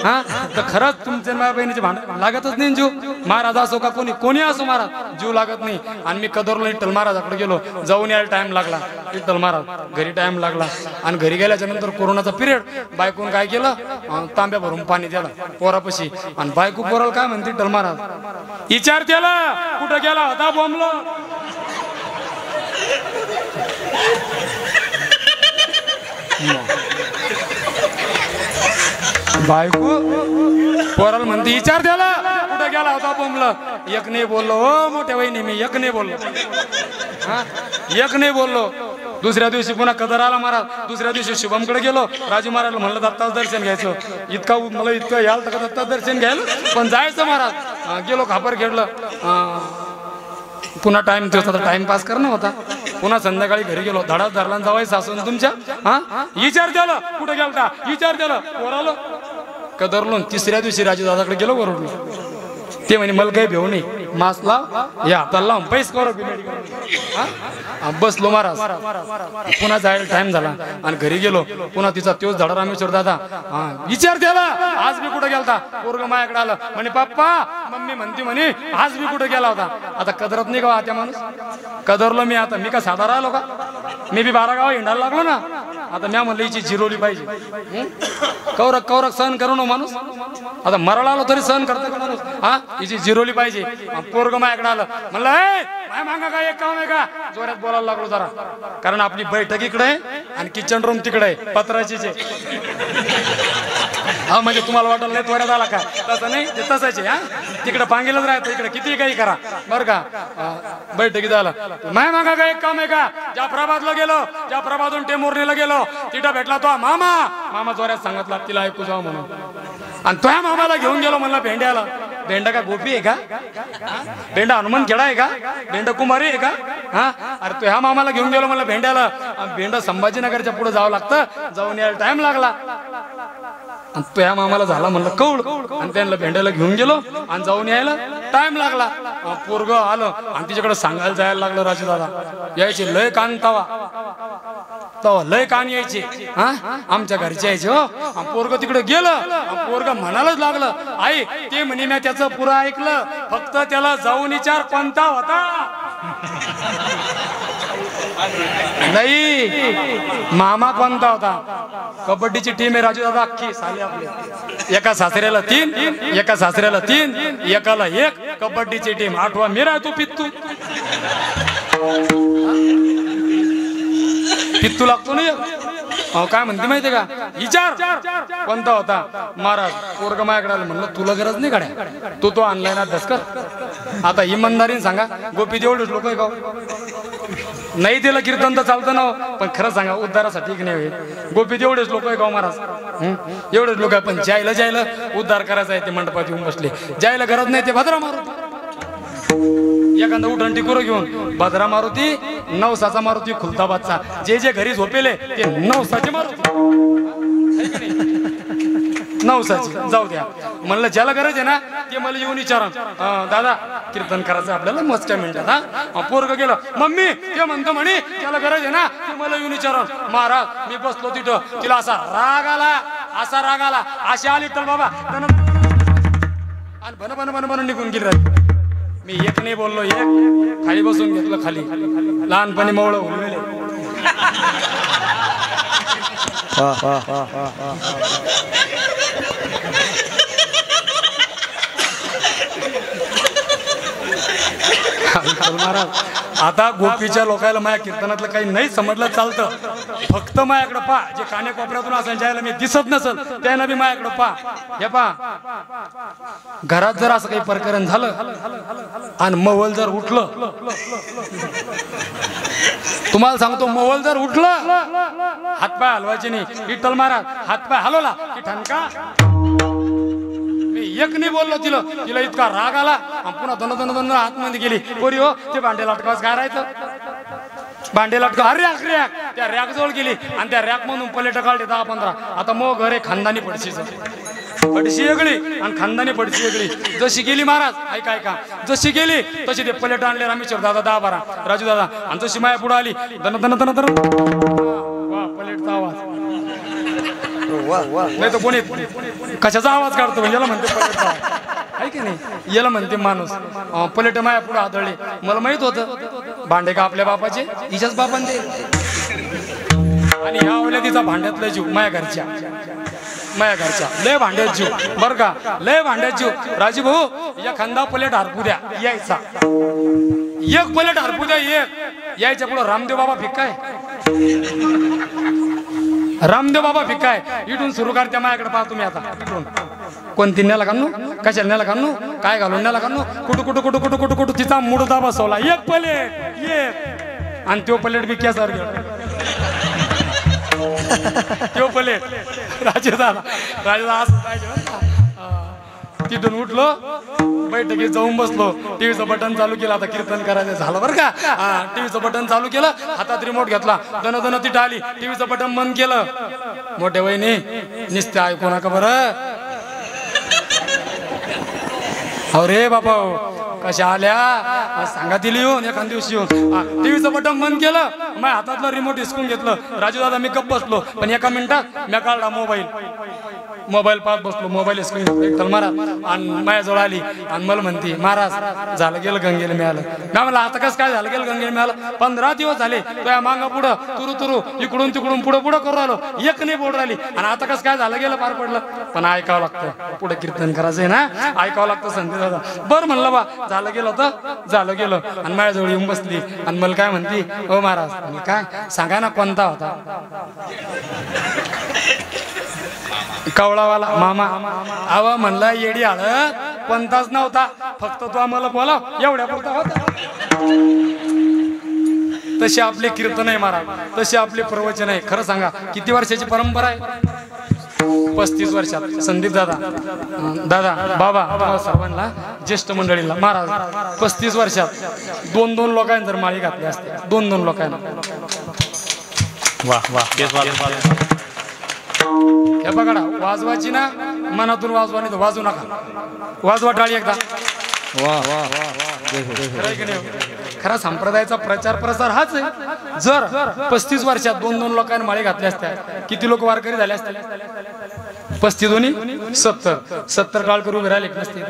हा तर खरंच तुमचे माझ्या बहिणीचे भांडण लागतच नाही जीव. महाराज असो का कोणी कोणी असो महाराज जीव लागत नाही. आणि मी कदरलो विठ्ठल महाराजाकडे गेलो जाऊन यायला टाइम लागला. विठ्ठल महाराज घरी टाइम लागला आणि घरी गेल्याच्या नंतर कोरोनाचा पिरियड बायकोन काय केलं तांब्या भरून पाणी दिलं पोरापाशी. आणि बायको पोराला काय म्हणते विठ्ठल महाराज विचार त्याला कुठं गेला होता बोंबलो. बायको पोराला म्हणते विचार त्याला कुठं गेला होता बोंबलं. एक नाही बोललो हो मोठ्या वहिनी मी एक नाही बोललो एक नाही बोललो. दुसऱ्या दिवशी पुन्हा कदर आला महाराज. दुसऱ्या दिवशी शुभमकडे गेलो. राजू महाराज म्हणलं दत्ताच दर्शन घ्यायचं. इतका मला इतकं याल तर दत्ताच दर्शन घ्यायला पण जायचं महाराज. गेलो खापर खेळलं पुन्हा टाइम दिवसाचा टाइमपास करणं होता. पुन्हा संध्याकाळी घरी गेलो. धडाच धरला जावाय सासून तुमच्या विचार द्याला कुठं गेलता विचार द्याला पोरालो कदरलो. तिसऱ्या दिवशी राजू दादाकडे गेलो वरडलो. ते म्हणे मला काही भेऊ नाही मास्क लाव या हाताला लावून पैस करो बसलो महाराज पुन्हा जायला टाइम झाला आणि घरी गेलो पुन्हा तिचा तोच धडा रामेश्वर दादा विचार त्याला आज मी कुठे गेलता पोरग माझ्याकडे आलं म्हणे पप्पा मम्मी म्हणती म्हणे आज मी कुठे गेला होता आता कदरत नाही का त्या माणूस कदरलो मी आता मी का साधा राहिलो का मी बी 12 गाव हिंडायला लागलो ना आता मी म्हणलं हिची जिरवली पाहिजे कौरक कौरक सहन करू ना माणूस आता मराला आलो तरी सहन करतो का माणूस हा हिची जिरवली पाहिजे पोरग माझ्याकडे आलं म्हणलं माय मागा काय एक काम आहे का जोरात बोलायला लागलो जरा कारण आपली बैठक इकडे आहे आणि किचन रूम तिकडे आहे पत्राचीच आहे हा म्हणजे तुम्हाला वाटलं नाही त्वऱ्यात आला का तसं नाही ते तसंच आहे हा तिकडे पांगेलच राहतं इकडे किती काही करा बरं का बैठकीत आला माय मागा काय एक काम आहे का ज्या प्रभातला गेलो ज्या प्रभातून टेमोर्नीला गेलो तिथं भेटला तो मामा जोरात सांगितला तिला ऐकू जाऊ म्हणून आणि तो ह्या मामाला घेऊन गेलो म्हणला भेंड्याला भेंडा का गोपी आहे का भेंडा हनुमान खेडा आहे का भेंडा कुमारी आहे का हा अरे तो ह्या मामाला घेऊन गेलो म्हणलं भेंड्याला भेंडा संभाजीनगरच्या पुढे जावं लागतं जाऊन यायला टाइम लागला आणि तो ह्या मामाला झाला म्हणलं कौड आणि त्यांना भेंड्याला घेऊन गेलो आणि जाऊन यायला टाइम लागला पोरग आलं आणि तिच्याकडे सांगायला जायला लागलं राजू दादा यायचे लय कान तवा लय कान यायचे हा आमच्या घरचे यायचे हो पोरग तिकडे गेलं पोरग म्हणायलाच लागलं आई ते म्हणे मी त्याचं पुरं ऐकलं फक्त त्याला जाऊन विचार कोणता होता नाही मामा कोणता होता कबड्डीची टीम आहे राजू दादा अख्खी साली आपली एका सासऱ्याला 3 एका सासऱ्याला 3 एकाला 1 कबड्डीची टीम 8वा मी राहतो पित्तू लागतो ना काय म्हणते माहितीये का विचार कोणता होता महाराज पोरग माझ्याकडे आलं म्हणलं तुला गरज नाही गाड्या तो आणलाय ना दसकर आता इमानदारीने सांगा गोपी एवढेच लोक आहे का नाही दिलं कीर्तन तर चालतं ना पण खरं सांगा उद्धारासाठी की नाही गोपी एवढेच लोक आहे का महाराज एवढेच लोक आहे पण जायला उद्धार करायचा आहे ते मंडपात येऊन बसले जायला गरज नाही ते भद्रा मारुती एखादा उठण टिकुरं घेऊन भद्रा मारुती नवसाचा मारुती खुलताबादचा जे घरी झोपेले ते नवसाचे मारुती नवसाची जाऊ द्या म्हणलं ज्याला गरज आहे ना ते मला येऊन विचारा दादा कीर्तन करायचं आपल्याला मोजक्या मिनिटात हा पोरग गेलं मम्मी ते म्हणतो म्हणे त्याला गरज आहे ना ते मला येऊन विचारा महाराज मी बसलो तिथं तिला असा राग आला अशी आली तर बाबा आणि भन निघून गेली मी एक नाही बोललो एक खाली बसून घेतलं खाली लहानपणी मवळ उलवेले महाराज आता गोपीच्या लोकांना माझ्या कीर्तनातलं काही नाही समजलं चालतं फक्त माझ्याकडे पा जे काने कोपऱ्यातून असं ज्याला मी दिसत नसल त्यांना बी माझ्याकडे पा हे पा घरात जर असं काही प्रकरण झालं आणि मवल जर उठलं तुम्हाला सांगतो मवल जर उठलं हातपाय हलवायचे नाही विठ्ठल महाराज हातपाय हलवला की ठणका एक नाही बोललो तिला इतका राग आला पुन्हा दोन आतमध्ये गेली पोरी हो ते भांडे लटकावच काय राहायचं भांडे लटका अरे रॅक त्या रॅक जवळ गेली आणि त्या रॅक मधून पलेट काढले 10-15 आता मग घर आहे खानदानी पडशीच पडशी वेगळी आणि खानदानी पडशी वेगळी जशी गेली महाराज ऐका जशी गेली तशी ते पलेट आणले रामेश्वर दादा 10-12 राजू दादा आणि जशी माया पुढे आली दन पलेटचा आवाज नाही तर कोणी कशाचा आवाज काढतो याला म्हणते पलेटचा आहे की नाही याला म्हणते माणूस पलेट माया पुढे आदळले मला माहित होतं भांडे का आपल्या बापाचे हिच्याच बापांचे आणि ह्या वेळेला तिचा भांड्यातला जीव माया घरच्या लय भांड्यात जीव बर का लय भांड्यात जीव राजी भाऊ या खांदा पलेट हरपू द्या यायचा एक पलेट हरपू द्या यायच्या पुढे रामदेव बाबा फिक्काय रामदेव बाबा फिक्काय इथून सुरू करत्या माझ्याकडे पहा तुम्ही आता इकडून कोणती नेला काढू कशाला नेला काढू काय घालून नेला काढू कुठं तिचा मुडदा बसवला एक प्लेट आणि तो प्लेट बी कॅसर तो प्लेट राजा तिथून उठलो बैठकीत जाऊन बसलो टीव्हीचं बटन चालू केलं आता कीर्तन करायचं झालं बरं का टीव्हीचं बटन चालू केलं हातात रिमोट घेतला दन तिथं आली टीव्हीचं बटन बंद केलं मोठ्या वहिनी निस्त्या ऐकू नका बरं अरे बापा कशा आल्या सांगा तिला येऊन एखाद दिवशी येऊन टीव्हीचं बटन बंद केलं माझ्या हातातलं रिमोट हिसकून घेतलं राजू दादा मी गप्प बसलो पण एका मिनिटात मी काढला मोबाईल पाहत बसलो मोबाईल स्क्रीन एक महाराज आणि माझ्याजवळ आली आणि मला म्हणते महाराज झालं गेलं गंगेला मिळालं ना मला आता कसं काय झालं गेलं गंगेला मिळालं 15 दिवस झाले तुझ्या मागं पुढं तुरु इकडून तिकडून पुढं करू राहिलो एक नाही बोल राहिली आणि आता कसं काय झालं गेलं पार पडलं पण ऐकावं लागतं पुढे कीर्तन करायचंय ना ऐकावं लागतं संधी दादा बरं म्हणलं बा झालं गेलं होतं झालं गेलं आणि माझ्याजवळ येऊन बसली आणि मला काय म्हणती हो महाराज काय सांगा ना कोणता होता कवळावाला मामा आवा म्हणला येडी आळ कोणताच नव्हता फक्त तो आम्हाला बोला एवढ्या पुरता होता तशी आपले कीर्तन आहे महाराज तशी आपले प्रवचन आहे खरं सांगा किती वर्षाची परंपरा आहे 35 वर्षात संदीप दादा बाबा सर्वांना ज्येष्ठ मंडळीला महाराज 35 वर्षात 2 लोकांनी जर माळी घातली असते 2 लोकांना हे बघा वाजवायची ना मनातून वाजवा नाही तर वाजू नका वाजवा टाळी एकदा खरा संप्रदायाचा प्रचार प्रसार हाच आहे जर 35 वर्षात 2 लोकांनी माळी घातल्या असत्या किती लोक वारकरी झाले असते 35 दोन्ही 70 काळ करू राहिले नसते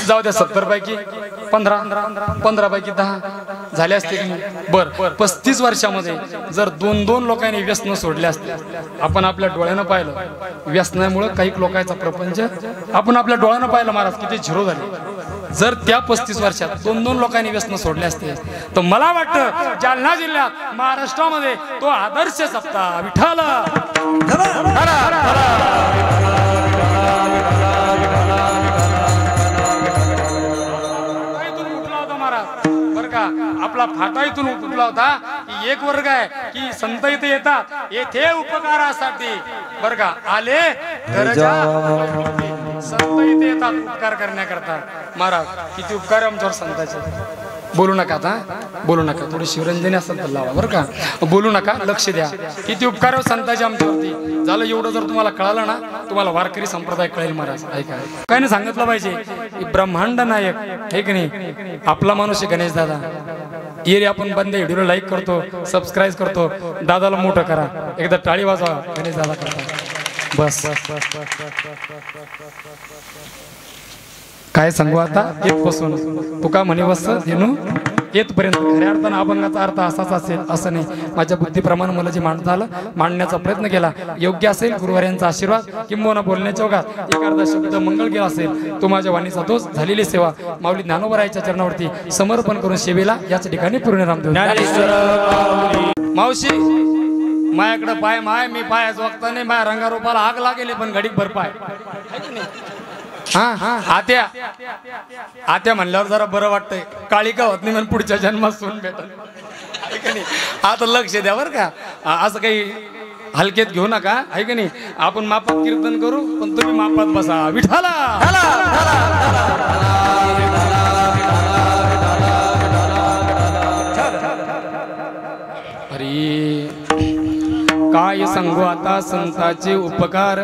जाऊ द्या 70 पैकी 15 पैकी 10 झाले असते बर 35 वर्षामध्ये जर 2 लोकांनी व्यसन सोडले असते आपण आपल्या डोळ्यानं पाहिलं व्यसनामुळे काही लोकांचा प्रपंच आपण आपल्या डोळ्यानं पाहिलं महाराज किती झिरो झाले जर त्या 35 वर्षात 2 लोकांनी व्यसन सोडले असते तर मला वाटतं जालना जिल्ह्यात महाराष्ट्रामध्ये तो आदर्श सप्ताह विठ्ठल आपला फाटा इथून उठला होता की एक वर्ग आहे की संत इथे येतात येथे उपकारासाठी बर का आले संत इथे येतात उपकार करण्याकरता महाराज किती उपकार आमच्यावर संतांचे बोलू नका आता बोलू नका थोडी शिवरंजनी असतात तर लावा बरं का बोलू नका लक्ष द्या किती उपकार संतांचे आमच्यावरती झालं एवढं जर तुम्हाला कळालं ना तुम्हाला वारकरी संप्रदाय कळेल महाराज ऐका काय नाही सांगितलं पाहिजे ब्रह्मांड नायक हे की नाही आपला माणूस आहे गणेश दादा ये रे आपण बंद व्हिडिओला लाईक करतो सबस्क्राईब करतो दादाला मोठं करा एकदा टाळी वाजवा गणेश दादा करता बस काय सांगू आता येतपासून तुका म्हणे वस धेनू येतपर्यंत खऱ्या अर्थानं अभंगाचा अर्थ असाच असेल असं नाही माझ्या बुद्धीप्रमाणे मला जे मांडता आलं मांडण्याचा प्रयत्न केला योग्य असेल गुरुवाऱ्यांचा आशीर्वाद किंबहुना बोलण्याच्या ओघात एखादा शब्द मंगल गेला असेल तो माझ्या वाणीचा दोष झालेली सेवा माऊली ज्ञानोबरायाच्या चरणावरती समर्पण करून सेवेला याच ठिकाणी पूर्णराम देऊ मावशी मायाकडे पाय माय मी पायाच वागता नाही माया रंगारूपाला आग लागेल पण घडीक भर पाय आत्या म्हणल्यावर जरा बरं वाटतंय काळी का होत नाही म्हणून पुढच्या जन्मात सून भेटल आता लक्ष द्या बरं का असं काही हलक्यात घेऊ नका आहे का नाही आपण मापात कीर्तन करू पण तुम्ही मापात बसा विठाला अरे काय सांगू आता संतांचे उपकार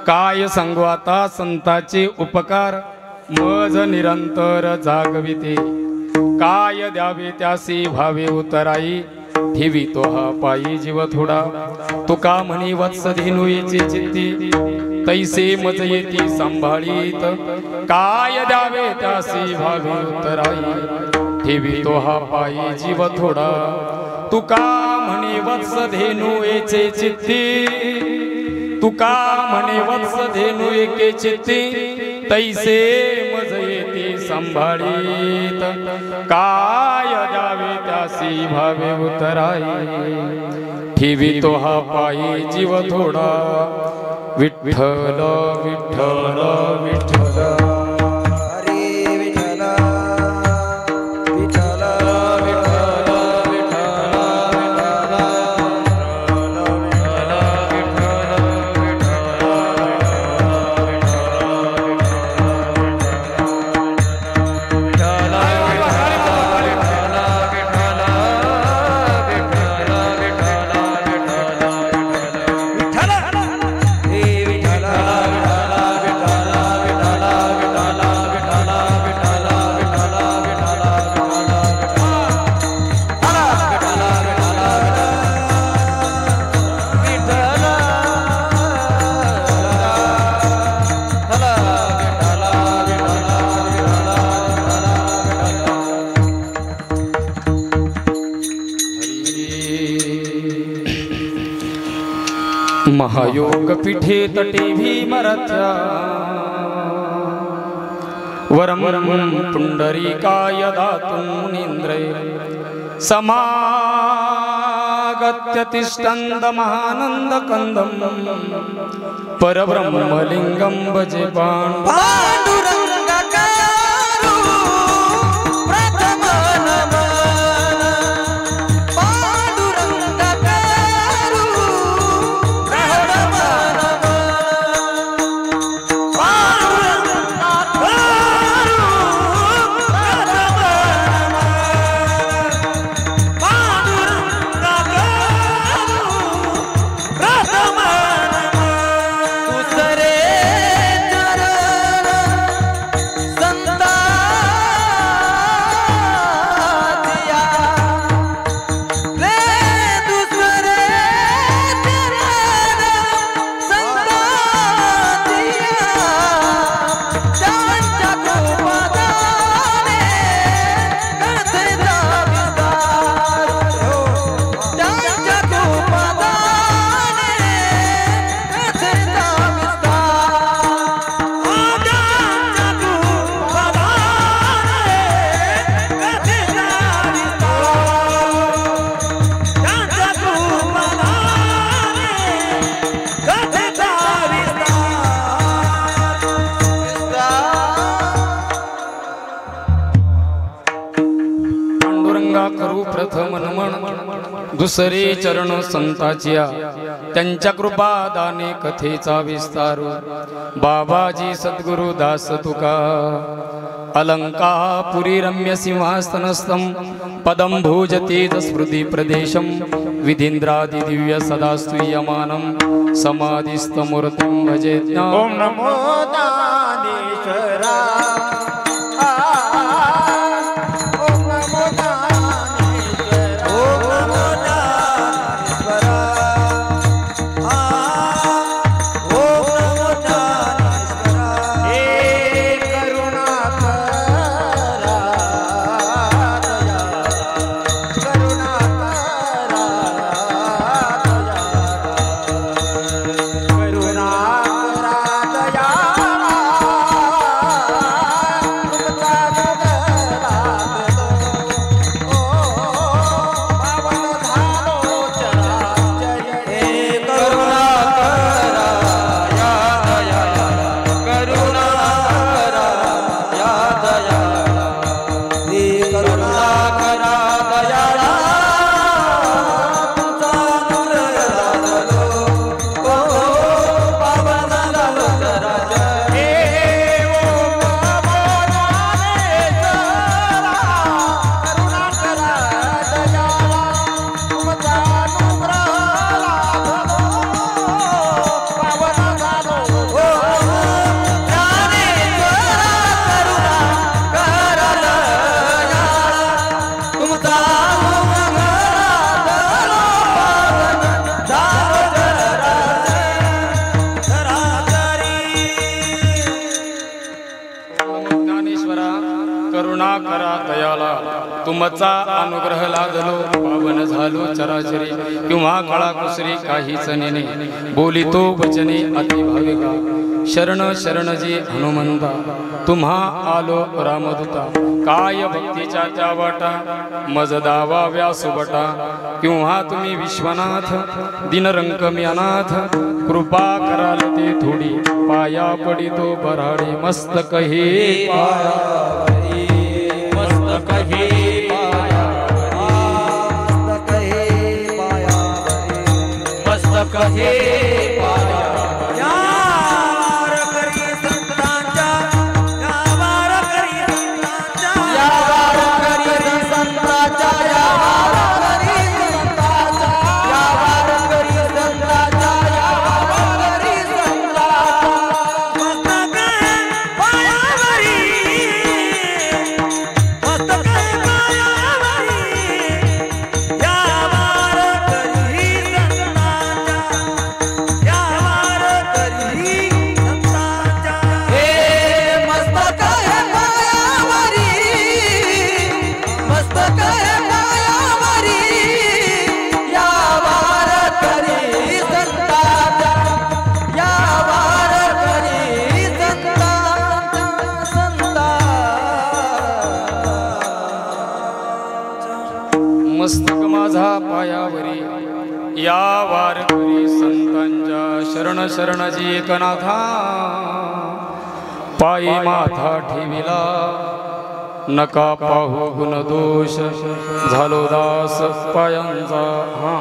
काय सांगू आता संतांचे उपकार मज निरंतर जागविते काय द्यावे त्यासी भावे उतराई ठेवी तो हा पायी जीव थोडा तुका म्हणी वत्स धेनू येचे चित्ती तैसे मज येती सांभाळीत काय द्यावे त्यासी भावे उतराई ठेवी तो हा पायी जीव थोडा तुका म्हणी वत्स धेनू येचे चित्ती तुका म्हणे वत्स धेनू एके चित्ती तैसे मज येते सांभाळीत काय द्यावे त्यासी भावे उतराई ठेवी तो हा पायी जीव थोडा विठ्ठल विठ्ठल विठ्ठल महायोग पीठे तटे भीमरथ्या वरम पुंडरीकाय दातुं मुनीन्द्रे समागत्य तिष्ठन्तमहानन्दकन्दं परब्रह्मलिङ्गं भजे पांडुरंगाकारू प्रथम नमन पांडुरंगाकारू प्रथम करू प्रथम नमन दुसरे चरण संताचिया त्यांच्या कृपा दाने कथेचा विस्तार बाबाजी सद्गुरु दास तुका अलंकापुरी रम्य सिंहासनस्थं पदं भोजतेज स्मृति प्रदेशं विधीन्द्रादि दिव्य सदा स्तूयमानं समाधिस्थमूर्तिं भजे ओम नमो दानेश्वरा तुमचा अनुग्रह लादलो पावन झालो चराचरी किंवा काळा कुसरी काहीच नेने बोलितो वचने अति भाविका शरण शरणजी हनुमंता तुम्हा आलो रामदूता काय भक्तीच्या त्या वाटा मज दावा व्यासुबटा किंवा तुम्ही विश्वनाथ दिनरंक मी अनाथ कृपा कराल ते थोडी पाया पडितो बराडे मस्तक हे पाया मस्तक हे कहे यार करी संतांच्या यावार करी संतांच्या यावार करी संतांच्या यावार करी संतांच्या यावार करी संतांच्या यावार करी संतांच्या मस्तक पायावरी मस्तक पायावरी यावार करी संतांच्या शरण शरण जी एकनाथा पायी माथा ठेविला नका पाहू गुण दोष झालो दास पायांचा हा